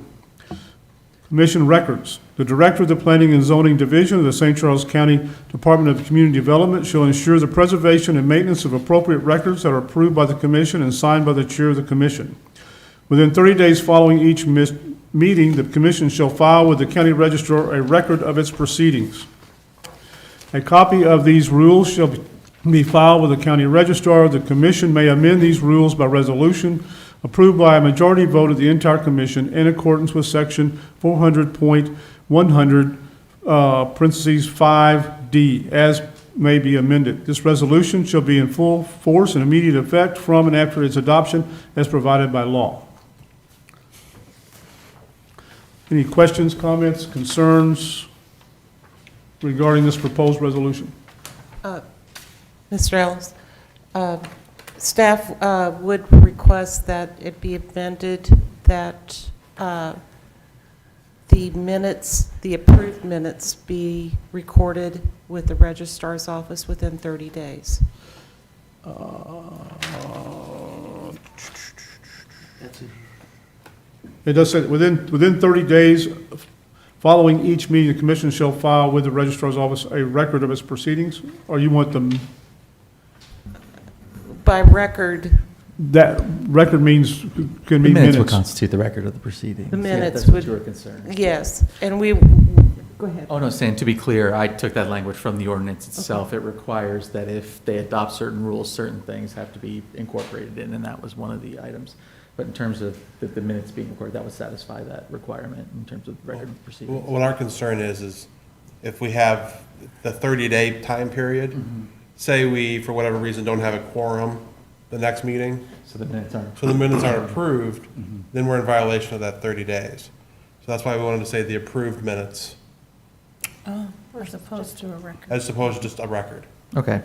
Commission records. The Director of the Planning and Zoning Division of the St. Charles County Department of Community Development shall ensure the preservation and maintenance of appropriate records that are approved by the Commission and signed by the Chair of the Commission. Within 30 days following each meeting, the Commission shall file with the County Registrar a record of its proceedings. A copy of these rules shall be filed with the County Registrar. The Commission may amend these rules by resolution approved by a majority vote of the entire Commission in accordance with Section 400.100, parentheses 5D, as may be amended. This resolution shall be in full force and immediate effect from and after its adoption as provided by law. Any questions, comments, concerns regarding this proposed resolution? Mr. Ellis, staff would request that it be amended that the minutes, the approved minutes be recorded with the registrar's office within 30 days. It does say, within 30 days following each meeting, the commission shall file with the registrar's office a record of its proceedings? Or you want them, By record, that record means, can The be minutes would minutes? constitute the record of the proceedings. the Yeah, minutes that's what would. you were concerned. Yes, and we, go ahead. Oh, no, saying, to be clear, I took that language from the ordinance itself. It requires that if they adopt certain rules, certain things have to be incorporated in, and that was one of the items. But in terms of the minutes being recorded, that would satisfy that requirement in terms of record of proceedings. What our concern is if we have the 30-day time period, say we, for whatever reason, don't have a quorum the next meeting, So the minutes aren't. so the minutes aren't approved, then we're in violation of that 30 days. So that's why we wanted to say the approved minutes, Oh, as opposed to a record. as opposed to just a record. Okay.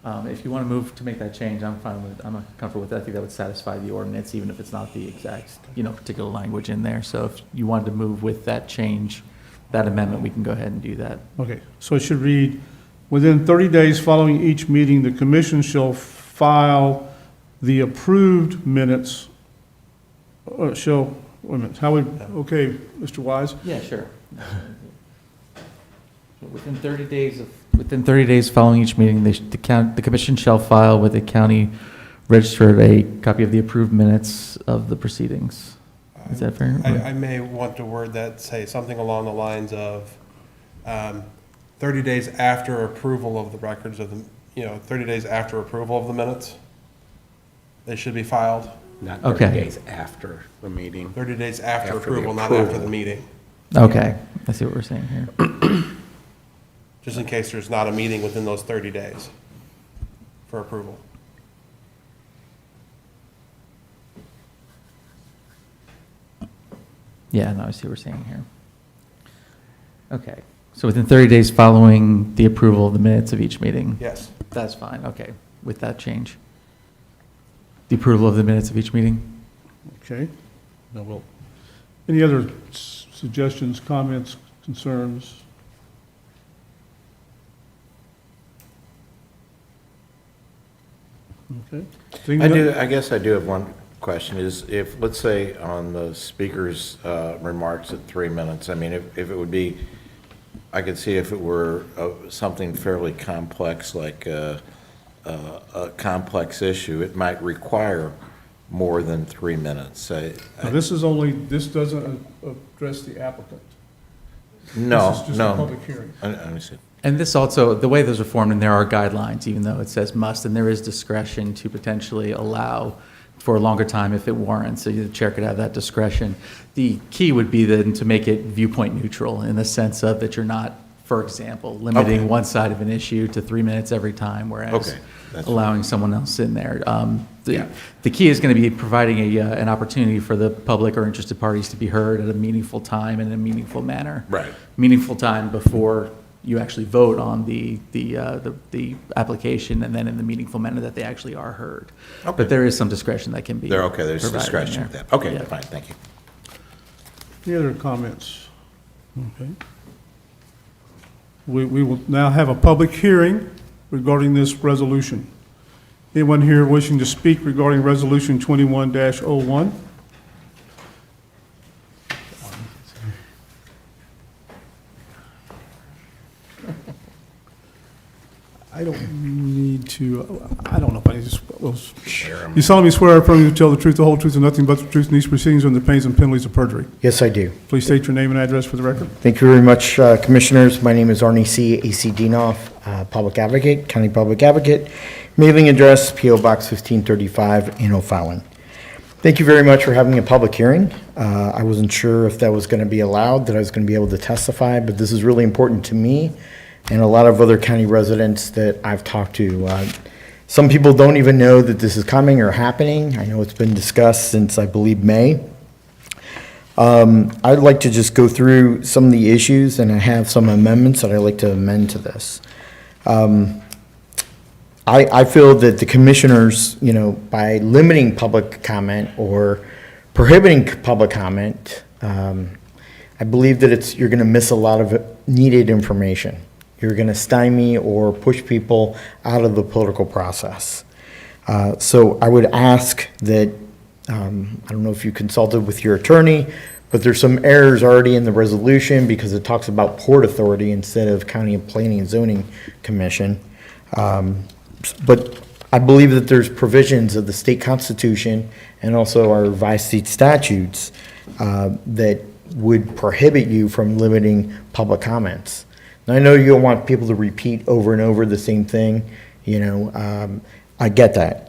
If you want to move to make that change, I'm fine with, I'm comfortable with that. I think that would satisfy the ordinance, even if it's not the exact, particular language in there. So if you wanted to move with that change, that amendment, we can go ahead and do that. Okay, so it should read, within 30 days following each meeting, the commission shall file the approved minutes, wait a minute, how would, okay, Mr. Wise? Yeah, sure. Within 30 days following each meeting, the commission shall file with the county registrar a copy of the approved minutes of the proceedings. Is that fair? I may want to word that, say something along the lines of 30 days after approval of the records of the, 30 days after approval of the minutes, they should be filed. Not Okay. 30 days after the meeting. 30 days after After the approval, not after approval. the meeting, Okay, I see what we're saying here. just in case there's not a meeting within those 30 days for approval. Yeah, no, I see what we're saying here. Okay, so within 30 days following the approval of the minutes of each meeting? Yes. That's fine, okay, with that change. The approval of the minutes of each meeting? Okay. Any other suggestions, comments, concerns? Okay. Seeing none- I guess I do have one question, is if, let's say, on the speaker's remarks at 3 minutes, I mean, if it would be, I could see if it were something fairly complex, like a complex issue, it might require more than 3 minutes. Now, this doesn't address the applicant. No, This is just a no. public hearing. I understand. And this also, the way those are formed, and there are guidelines, even though it says must, and there is discretion to potentially allow for a longer time if it warrants, so the chair could have that discretion. The key would be then to make it viewpoint neutral, in the sense of that you're not, for example, limiting Okay. one side of an issue to 3 minutes every time, whereas Okay, that's fine. allowing someone else in there. Yeah. The key is going to be providing an opportunity for the public or interested parties to be heard at a meaningful time and in a meaningful manner. Right. Meaningful time before you actually vote on the application, and then in the meaningful manner that they actually are heard. Okay. But there is some discretion that can be. There's provided in discretion there. with that. Okay, Yeah. fine, thank you. Any other comments? Okay. We will now have a public hearing regarding this resolution. Anyone here wishing to speak regarding Resolution 21-01? I don't need to, I don't know if I need to, well, you solemnly swear or affirm to tell the truth, the whole truth, and nothing but the truth in these proceedings under the pains and penalties of perjury. Yes, I do. Please state your name and address for the record. Thank you very much, Commissioners. My name is Arnie C. A.C. Dinoff, Public Advocate, County Public Advocate. Mailing address, P.O. Box 1535 in O'Fallon. Thank you very much for having a public hearing. I wasn't sure if that was going to be allowed, that I was going to be able to testify, but this is really important to me and a lot of other county residents that I've talked to. Some people don't even know that this is coming or happening. I know it's been discussed since, I believe, May. I'd like to just go through some of the issues, and I have some amendments that I'd like to amend to this. I feel that the commissioners, by limiting public comment or prohibiting public comment, I believe that you're going to miss a lot of needed information. You're going to stymie or push people out of the political process. So I would ask that, I don't know if you consulted with your attorney, but there's some errors already in the resolution because it talks about Port Authority instead of County Planning and Zoning Commission. But I believe that there's provisions of the state constitution and also our revised state statutes that would prohibit you from limiting public comments. Now, I know you don't want people to repeat over and over the same thing, I get that.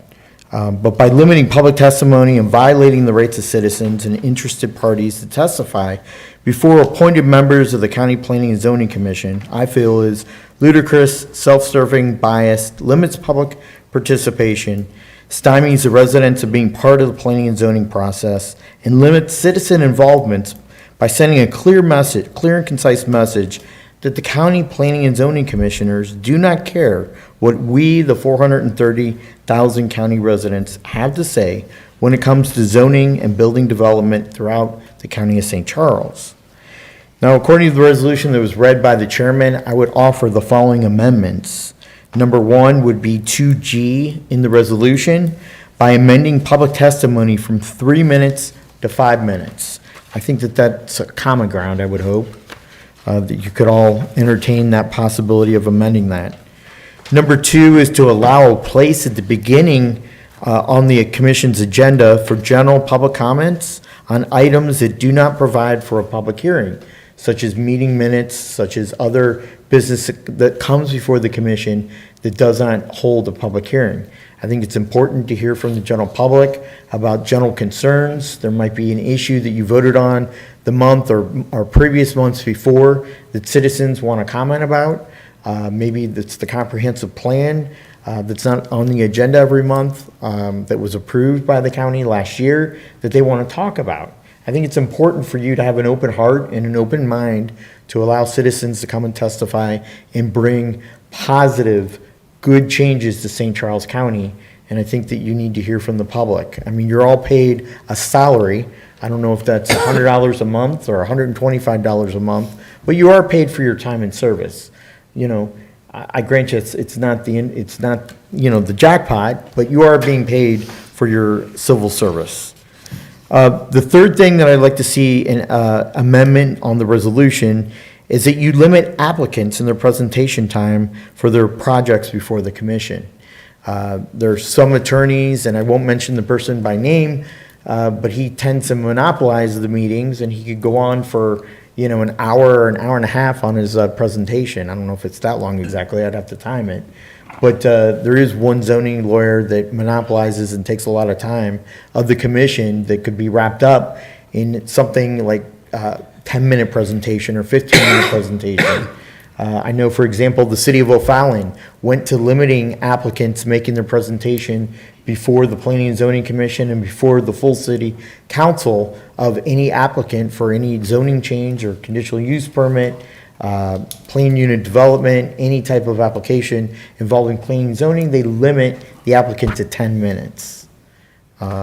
But by limiting public testimony and violating the rights of citizens and interested parties to testify before appointed members of the County Planning and Zoning Commission, I feel is ludicrous, self-serving, biased, limits public participation, stymies the residents of being part of the planning and zoning process, and limits citizen involvement by sending a clear and concise message that the County Planning and Zoning Commissioners do not care what we, the 430,000 county residents, have to say when it comes to zoning and building development throughout the County of St. Charles. Now, according to the resolution that was read by the chairman, I would offer the following amendments. Number 1 would be 2G in the resolution by amending public testimony from 3 minutes to 5 minutes. I think that that's a common ground, I would hope, that you could all entertain that possibility of amending that. Number 2 is to allow a place at the beginning on the commission's agenda for general public comments on items that do not provide for a public hearing, such as meeting minutes, such as other business that comes before the commission that does not hold a public hearing. I think it's important to hear from the general public about general concerns. There might be an issue that you voted on the month or previous months before that citizens want to comment about. Maybe it's the comprehensive plan that's not on the agenda every month that was approved by the county last year that they want to talk about. I think it's important for you to have an open heart and an open mind to allow citizens to come and testify and bring positive, good changes to St. Charles County. And I think that you need to hear from the public. I mean, you're all paid a salary. I don't know if that's $100 a month or $125 a month, but you are paid for your time and service. I grant you it's not the jackpot, but you are being paid for your civil service. The third thing that I'd like to see an amendment on the resolution is that you limit applicants in their presentation time for their projects before the commission. There's some attorneys, and I won't mention the person by name, but he tends to monopolize the meetings, and he could go on for an hour or an hour and a half on his presentation. I don't know if it's that long exactly. I'd have to time it. But there is one zoning lawyer that monopolizes and takes a lot of time of the commission that could be wrapped up in something like 10-minute presentation or 15-minute presentation. I know, for example, the city of O'Fallon went to limiting applicants making their presentation before the Planning and Zoning Commission and before the full city council of any applicant for any zoning change or conditional use permit, plan unit development, any type of application involving planning and zoning. They limit the applicant to 10 minutes.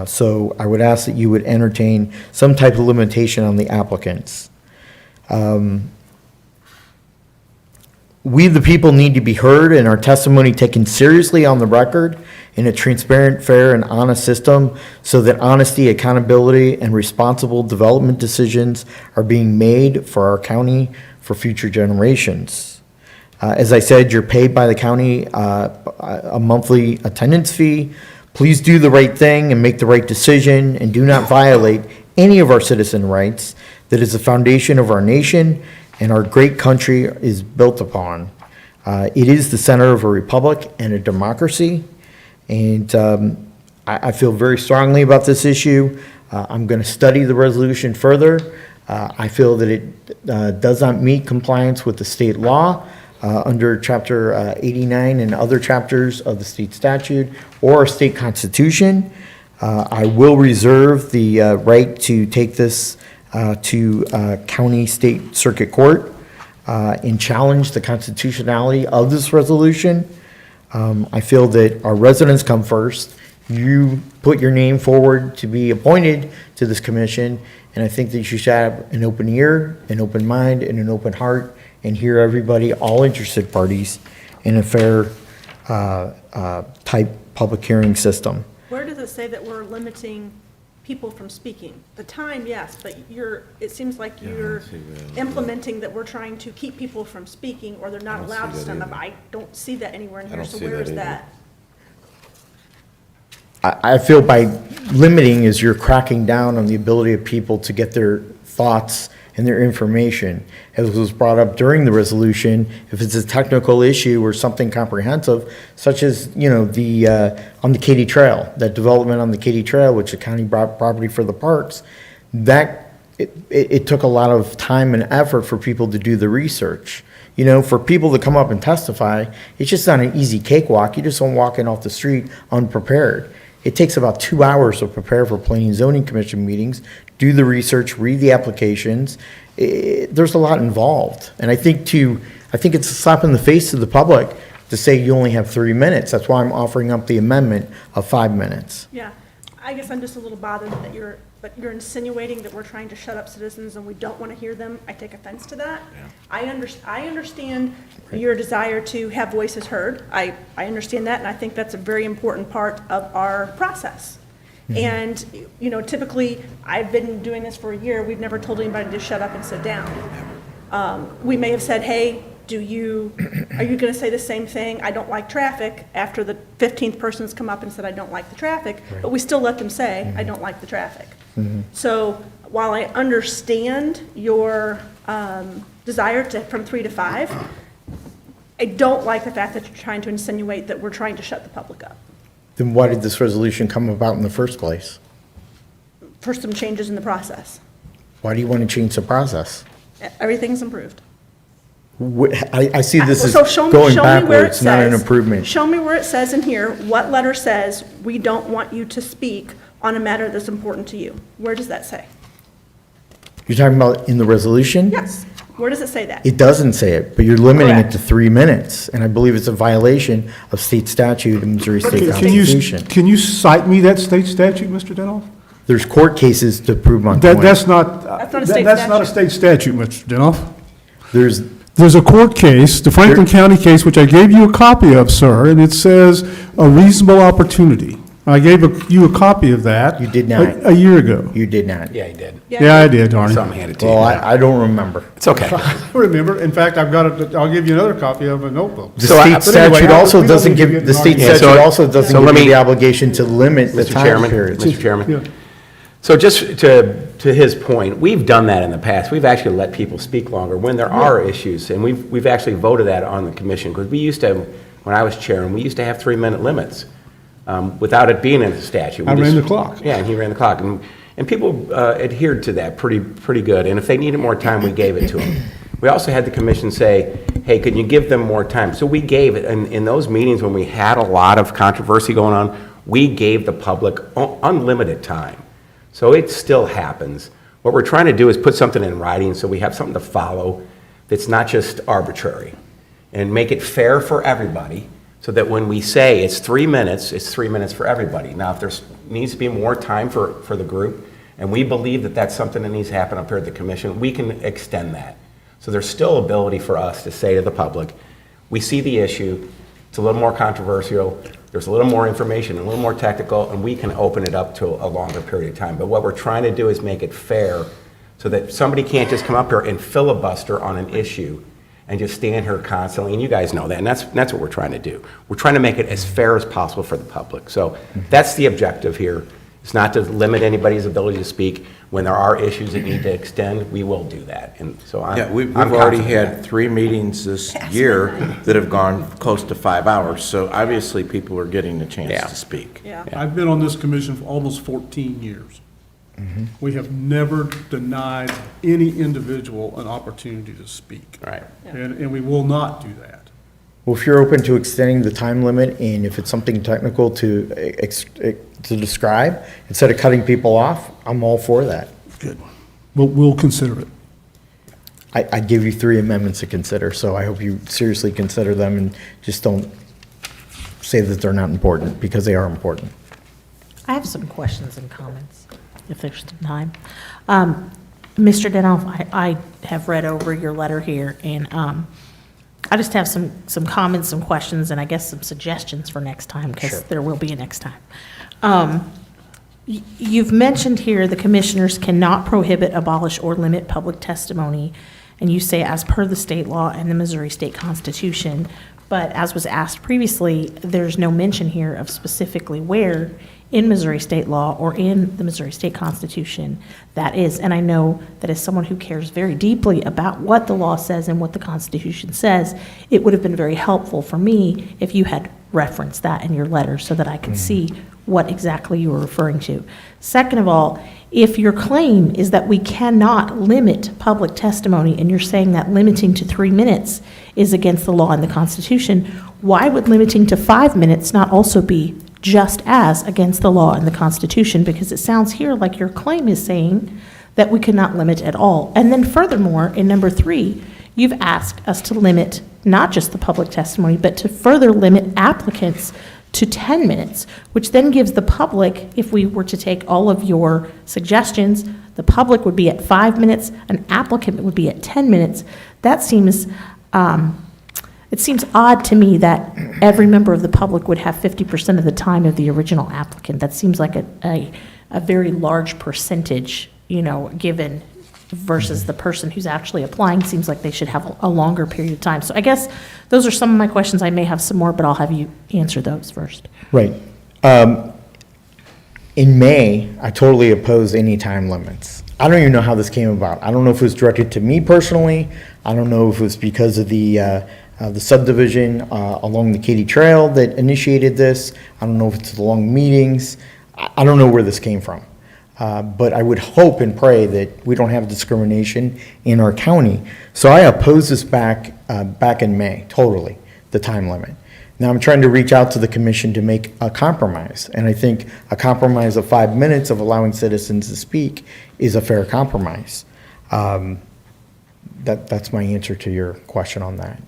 So I would ask that you would entertain some type of limitation on the applicants. We, the people, need to be heard and our testimony taken seriously on the record in a transparent, fair, and honest system so that honesty, accountability, and responsible development decisions are being made for our county for future generations. As I said, you're paid by the county a monthly attendance fee. Please do the right thing and make the right decision and do not violate any of our citizen rights that is the foundation of our nation and our great country is built upon. It is the center of a republic and a democracy, and I feel very strongly about this issue. I'm going to study the resolution further. I feel that it does not meet compliance with the state law under Chapter 89 and other chapters of the state statute or state constitution. I will reserve the right to take this to county state circuit court and challenge the constitutionality of this resolution. I feel that our residents come first You put your name forward to be appointed to this commission, and I think that you should have an open ear, an open mind, and an open heart, and hear everybody, all interested parties, in a fair type public hearing system. Where does it say that we're limiting people from speaking? The time, yes, but it seems like you're implementing that we're trying to keep people from speaking, or they're not allowed to stand up. I don't see that anywhere in here, so where is that? I feel by limiting is you're cracking down on the ability of people to get their thoughts and their information. As was brought up during the resolution, if it's a technical issue or something comprehensive, such as, on the Katy Trail, that development on the Katy Trail, which is county property for the parks, it took a lot of time and effort for people to do the research. For people to come up and testify, it's just not an easy cakewalk. You just don't walk in off the street unprepared. It takes about 2 hours to prepare for planning and zoning commission meetings, do the research, read the applications. There's a lot involved. And I think it's a slap in the face to the public to say you only have 3 minutes. That's why I'm offering up the amendment of 5 minutes. Yeah, I guess I'm just a little bothered that you're insinuating that we're trying to shut up citizens and we don't want to hear them. I take offense to that. I understand your desire to have voices heard. I understand that, and I think that's a very important part of our process. And, typically, I've been doing this for a year. We've never told anybody to shut up and sit down. We may have said, hey, are you going to say the same thing, I don't like traffic, after the 15th person's come up and said, I don't like the traffic, but we still let them say, I don't like the traffic. So while I understand your desire from 3 to 5, I don't like the fact that you're trying to insinuate that we're trying to shut the public up. Then why did this resolution come about in the first place? For some changes in the process. Why do you want to change the process? Everything's improved. I see this as So show me going where it backwards, not an says- improvement. Show me where it says in here, what letter says, we don't want you to speak on a matter that's important to you. Where does that say? You're talking about in the resolution? Yes. Where does it say that? It doesn't say it, but you're limiting it Correct. to 3 minutes, and I believe it's a violation of state statute and Missouri State Constitution. Can you cite me that state statute, Mr. Denoff? There's court cases to prove my point. That's not, That's not a state that's not a statute. state statute, Mr. Denoff. There's a court case, the Franklin County case, which I gave you a copy of, sir, and it says a reasonable opportunity. I gave you a copy of that. You did not. A year ago. You did not. Yeah, he did. Yeah, I did, Arnie. Something handed to you. Well, I don't remember. It's okay. I remember. In fact, I've got it, I'll give you another copy of a notebook. The So I- state but anyway, statute also we don't doesn't need to give, get the an state argument. statute so- also doesn't so give let you me- the obligation to limit the Mr. time Chairman, period. Mr. Chairman. Yeah. So just to his point, we've done that in the past. We've actually let people speak longer when there are issues, and we've actually voted that on the commission, because we used to, when I was chairing, we used to have 3-minute limits without it being in the statute. We I ran just- the clock. Yeah, and he ran the clock, and people adhered to that pretty good, and if they needed more time, we gave it to them. We also had the commission say, hey, could you give them more time? So we gave it, and in those meetings when we had a lot of controversy going on, we gave the public unlimited time. So it still happens. What we're trying to do is put something in writing so we have something to follow that's not just arbitrary, and make it fair for everybody, so that when we say it's 3 minutes, it's 3 minutes for everybody. Now, if there needs to be more time for the group, and we believe that that's something that needs to happen up here at the commission, we can extend that. So there's still ability for us to say to the public, we see the issue, it's a little more controversial, there's a little more information, a little more technical, and we can open it up to a longer period of time. But what we're trying to do is make it fair, so that somebody can't just come up here and filibuster on an issue and just stand here constantly, and you guys know that, and that's what we're trying to do. We're trying to make it as fair as possible for the public. So that's the objective here. It's not to limit anybody's ability to speak. When there are issues that need to extend, we will do that. And so Yeah, we've I'm already confident in had that. 3 meetings this year that have gone close to 5 hours, so obviously people are getting the chance Yeah. to speak. Yeah. I've been on this commission for almost 14 years. We have never denied any individual an opportunity to speak. Right. And we will not do that. Well, if you're open to extending the time limit, and if it's something technical to describe, instead of cutting people off, I'm all for that. Good. We'll consider it. I give you 3 amendments to consider, so I hope you seriously consider them and just don't say that they're not important, because they are important. I have some questions and comments, if there's time. Mr. Denoff, I have read over your letter here, and I just have some comments, some questions, and I guess some suggestions for next time, because there will be a next time. You've mentioned here the commissioners cannot prohibit, abolish, or limit public testimony, and you say as per the state law and the Missouri State Constitution, but as was asked previously, there's no mention here of specifically where in Missouri state law or in the Missouri State Constitution that is. And I know that as someone who cares very deeply about what the law says and what the Constitution says, it would have been very helpful for me if you had referenced that in your letter so that I could see what exactly you were referring to. Second of all, if your claim is that we cannot limit public testimony, and you're saying that limiting to 3 minutes is against the law and the Constitution, why would limiting to 5 minutes not also be just as against the law and the Constitution? Because it sounds here like your claim is saying that we cannot limit at all. And then furthermore, in number 3, you've asked us to limit not just the public testimony, but to further limit applicants to 10 minutes, which then gives the public, if we were to take all of your suggestions, the public would be at 5 minutes, an applicant would be at 10 minutes. That seems, it seems odd to me that every member of the public would have 50% of the time of the original applicant. That seems like a very large percentage, you know, given versus the person who's actually applying seems like they should have a longer period of time. So I guess those are some of my questions. I may have some more, but I'll have you answer those first. Right. In May, I totally oppose any time limits. I don't even know how this came about. I don't know if it was directed to me personally. I don't know if it was because of the subdivision along the Katy Trail that initiated this. I don't know if it's the long meetings. I don't know where this came from. But I would hope and pray that we don't have discrimination in our county. So I oppose this back in May, totally, the time limit. Now I'm trying to reach out to the commission to make a compromise. And I think a compromise of 5 minutes of allowing citizens to speak is a fair compromise. That's my answer to your question on that.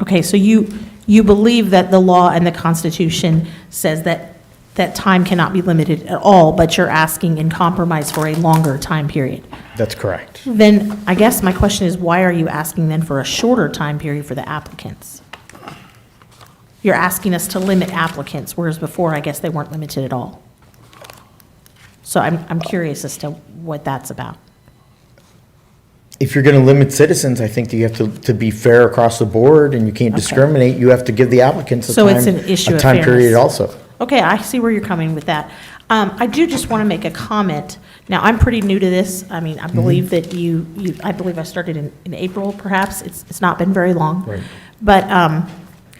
Okay, so you believe that the law and the Constitution says that time cannot be limited at all, but you're asking in compromise for a longer time period. That's correct. Then I guess my question is, why are you asking then for a shorter time period for the applicants? You're asking us to limit applicants, whereas before I guess they weren't limited at all. So I'm curious as to what that's about. If you're going to limit citizens, I think that you have to be fair across the board, and you can't discriminate. You have to give the applicants a So it's an issue of time period fairness. also. Okay, I see where you're coming with that. I do just want to make a comment. Now, I'm pretty new to this. I mean, I believe that I believe I started in April, perhaps. It's not been very long. Right. But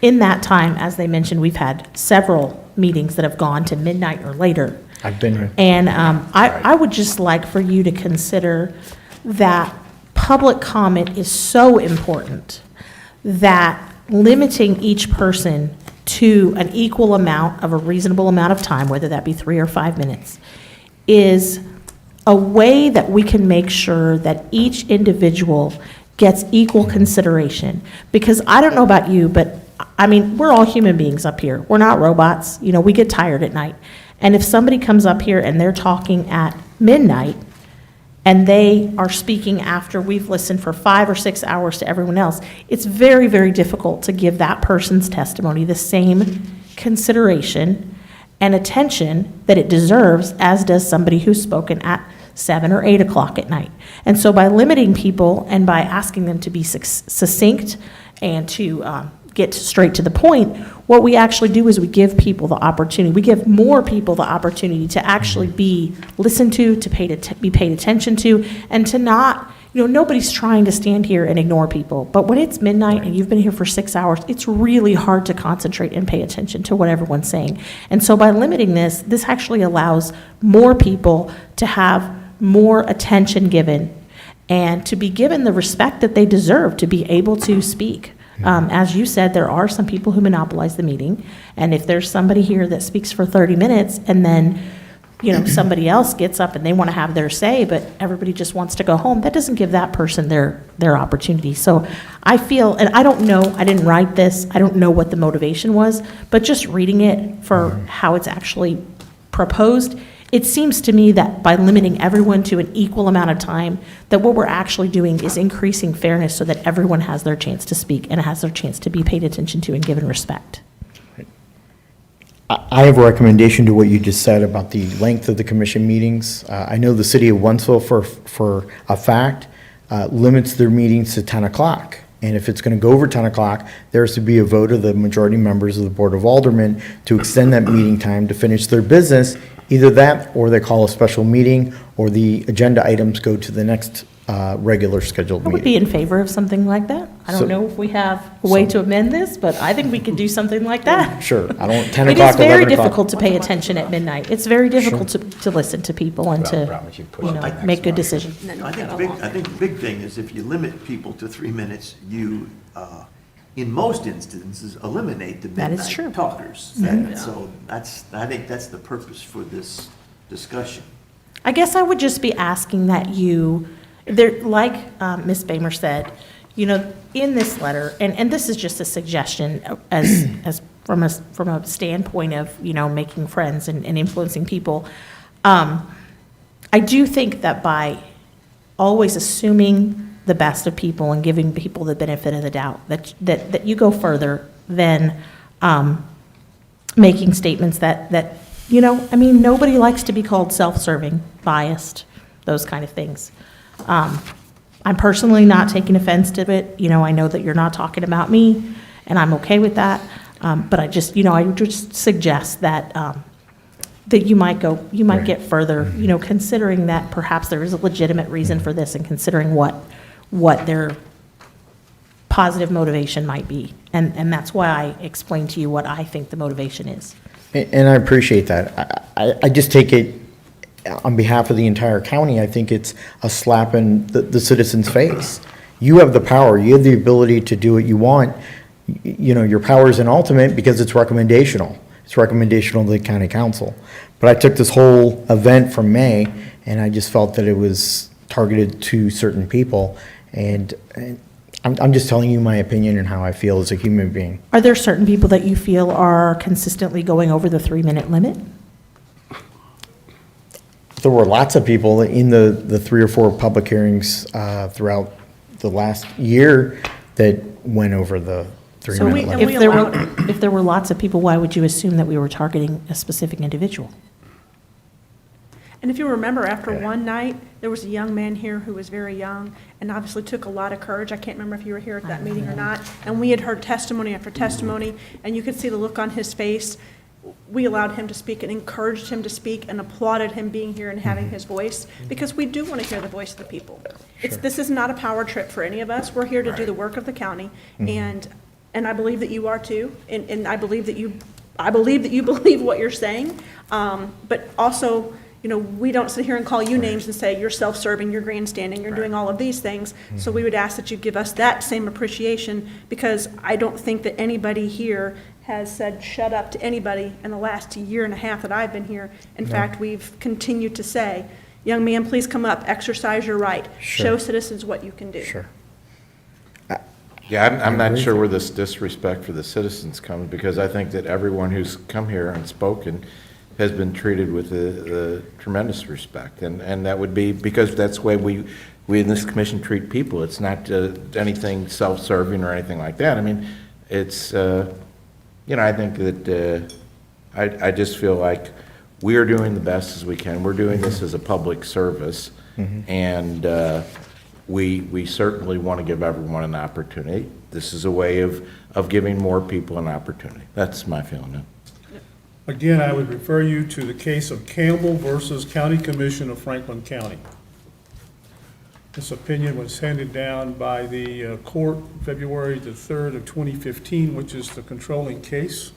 in that time, as they mentioned, we've had several meetings that have gone to midnight or later. I've been here. And I would just like for you to consider that public comment is so important that limiting each person to an equal amount of a reasonable amount of time, whether that be 3 or 5 minutes, is a way that we can make sure that each individual gets equal consideration. Because I don't know about you, but I mean, we're all human beings up here. We're not robots. You know, we get tired at night. And if somebody comes up here and they're talking at midnight, and they are speaking after we've listened for 5 or 6 hours to everyone else, it's very, very difficult to give that person's testimony the same consideration and attention that it deserves as does somebody who's spoken at 7 or 8 o'clock at night. And so by limiting people and by asking them to be succinct and to get straight to the point, what we actually do is we give people the opportunity, we give more people the opportunity to actually be listened to be paid attention to, and to not, you know, nobody's trying to stand here and ignore people. But when it's midnight and you've been here for 6 hours, it's really hard to concentrate and pay attention to what everyone's saying. And so by limiting this actually allows more people to have more attention given and to be given the respect that they deserve to be able to speak. As you said, there are some people who monopolize the meeting, and if there's somebody here that speaks for 30 minutes and then, you know, somebody else gets up and they want to have their say, but everybody just wants to go home, that doesn't give that person their opportunity. So I feel, and I don't know, I didn't write this, I don't know what the motivation was, but just reading it for how it's actually proposed, it seems to me that by limiting everyone to an equal amount of time, that what we're actually doing is increasing fairness so that everyone has their chance to speak and has their chance to be paid attention to and given respect. I have a recommendation to what you just said about the length of the commission meetings. I know the city of Wentzville, for a fact, limits their meetings to 10 o'clock. And if it's going to go over 10 o'clock, there's to be a vote of the majority members of the Board of Aldermen to extend that meeting time to finish their business. Either that, or they call a special meeting, or the agenda items go to the next regular scheduled I would be meeting. in favor of something like that. I So- don't know if we have a way to amend this, but I think we could do something like that. Sure, I don't, 10 It o'clock, is very 11 o'clock. difficult to pay attention at midnight. It's very difficult to listen to people and to, make good decisions. No, I think the big thing is if you limit people to 3 minutes, you, in most instances, eliminate the That is true. midnight talkers. So I think that's the purpose for this discussion. I guess I would just be asking that you, there, like Ms. Bamer said, in this letter, and this is just a suggestion as from a standpoint of, making friends and influencing people. I do think that by always assuming the best of people and giving people the benefit of the doubt, that you go further than making statements that nobody likes to be called self-serving, biased, those kind of things. I'm personally not taking offense to it. I know that you're not talking about me, and I'm okay with that. But I just, I would just suggest that, that you might get further, considering that perhaps there is a legitimate reason for this and considering what their positive motivation might be. And that's why I explained to you what I think the motivation is. And I appreciate that. I just take it, on behalf of the entire county, I think it's a slap in the citizens' face. You have the power, you have the ability to do what you want. Your power is ultimate because it's recommendational. It's recommendational to the county council. But I took this whole event from May, and I just felt that it was targeted to certain people. And I'm just telling you my opinion and how I feel as a human being. Are there certain people that you feel are consistently going over the 3-minute limit? There were lots of people in the 3 or 4 public hearings throughout the last year that went over the 3-minute limit. If there were lots of people, why would you assume that we were targeting a specific individual? And if you remember, after one night, there was a young man here who was very young and obviously took a lot of courage. I can't remember if you were here at that meeting or not. And we had heard testimony after testimony, and you could see the look on his face. We allowed him to speak and encouraged him to speak and applauded him being here and having his voice, because we do want to hear the voice of the people. This is not a power trip for any of us. We're here to do the work of the county, and I believe that you are too, and I believe that you believe what you're saying, but also, we don't sit here and call you names and say you're self-serving, you're grandstanding, you're doing all of these things. So we would ask that you give us that same appreciation, because I don't think that anybody here has said shut up to anybody in the last year and a half that I've been here. In fact, we've continued to say, young man, please come up, exercise your right, show citizens what you can do. Sure. Yeah, I'm not sure where this disrespect for the citizens comes, because I think that everyone who's come here and spoken has been treated with the tremendous respect. And that would be because that's the way we in this commission treat people. It's not anything self-serving or anything like that. I mean, it's, I think that I just feel like we are doing the best as we can. We're doing this as a public service. And we certainly want to give everyone an opportunity. This is a way of giving more people an opportunity. That's my feeling. Again, I would refer you to the case of Campbell versus County Commission of Franklin County. This opinion was handed down by the court February the 3rd of 2015, which is the controlling case.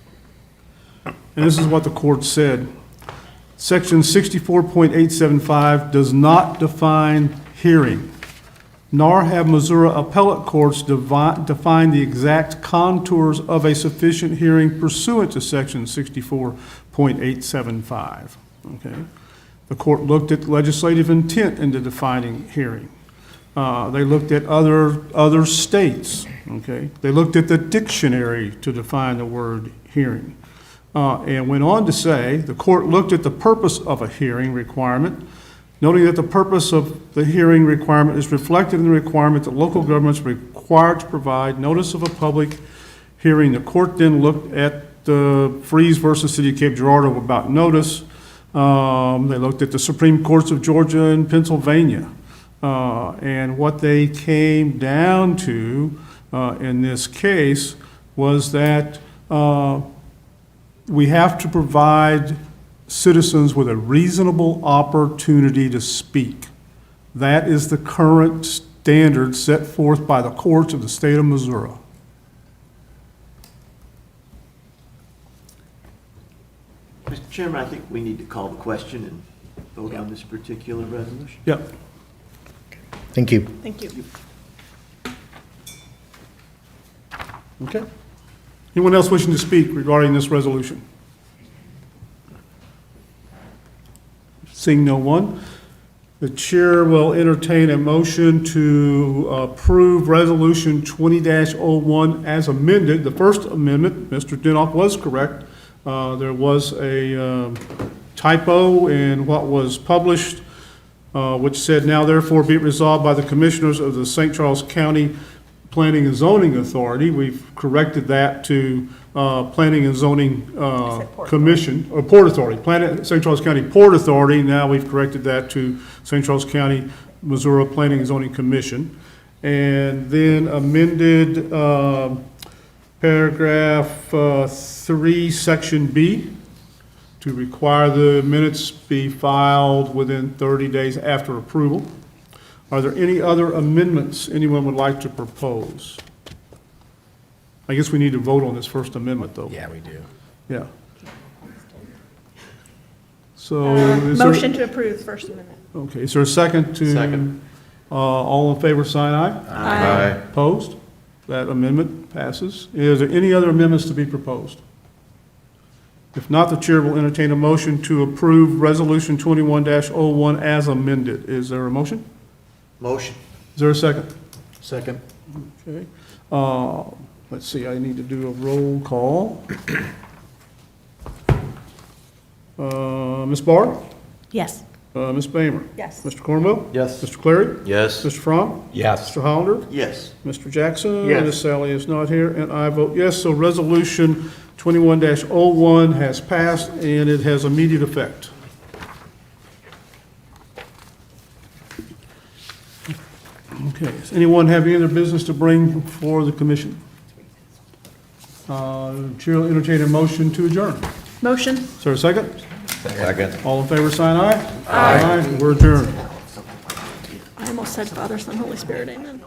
And this is what the court said. Section 64.875 does not define hearing, nor have Missouri appellate courts defined the exact contours of a sufficient hearing pursuant to section 64.875. Okay? The court looked at legislative intent into defining hearing. They looked at other states. Okay? They looked at the dictionary to define the word hearing. and went on to say, the court looked at the purpose of a hearing requirement, noting that the purpose of the hearing requirement is reflected in the requirement that local governments are required to provide notice of a public hearing. The court then looked at the Freeze versus City of Cape Girardeau about notice. They looked at the Supreme Courts of Georgia and Pennsylvania. And what they came down to in this case was that we have to provide citizens with a reasonable opportunity to speak. That is the current standard set forth by the courts of the state of Missouri. Mr. Chairman, I think we need to call the question and vote on this particular resolution. Yep. Thank you. Thank you. Okay. Anyone else wishing to speak regarding this resolution? Seeing no one, the chair will entertain a motion to approve Resolution 20-01 as amended. The first amendment, Mr. Dinoff was correct. There was a typo in what was published, which said, "Now therefore be it resolved by the Commissioners of the St. Charles County Planning and Zoning Authority." We've corrected that to Planning and Zoning Commission, or Port Authority, St. Charles County Port Authority. Now we've corrected that to St. Charles County, Missouri Planning and Zoning Commission. And then amended paragraph 3, section B, to require the minutes be filed within 30 days after approval. Are there any other amendments anyone would like to propose? I guess we need to vote on this first amendment, though. Yeah, we do. Yeah. So, is there- Motion to approve First Amendment. Okay, is there a second to? Second. All in favor, sign aye. Aye. Opposed? That amendment passes. Is there any other amendments to be proposed? If not, the chair will entertain a motion to approve Resolution 21-01 as amended. Is there a motion? Motion. Is there a second? Second. Okay. Let's see, I need to do a roll call. Ms. Barr? Yes. Ms. Bamer? Yes. Mr. Cornwell? Yes. Mr. Clary? Yes. Mr. Fromm? Yes. Mr. Hollander? Yes. Mr. Jackson? Yes. Ms. Sally is not here, and I vote yes. So Resolution 21-01 has passed, and it has immediate effect. Okay, does anyone have any other business to bring before the commission? Chair will entertain a motion to adjourn. Motion. Is there a second? Second. All in favor, sign aye. Aye. We're adjourned. I almost said Father, Son, Holy Spirit, amen.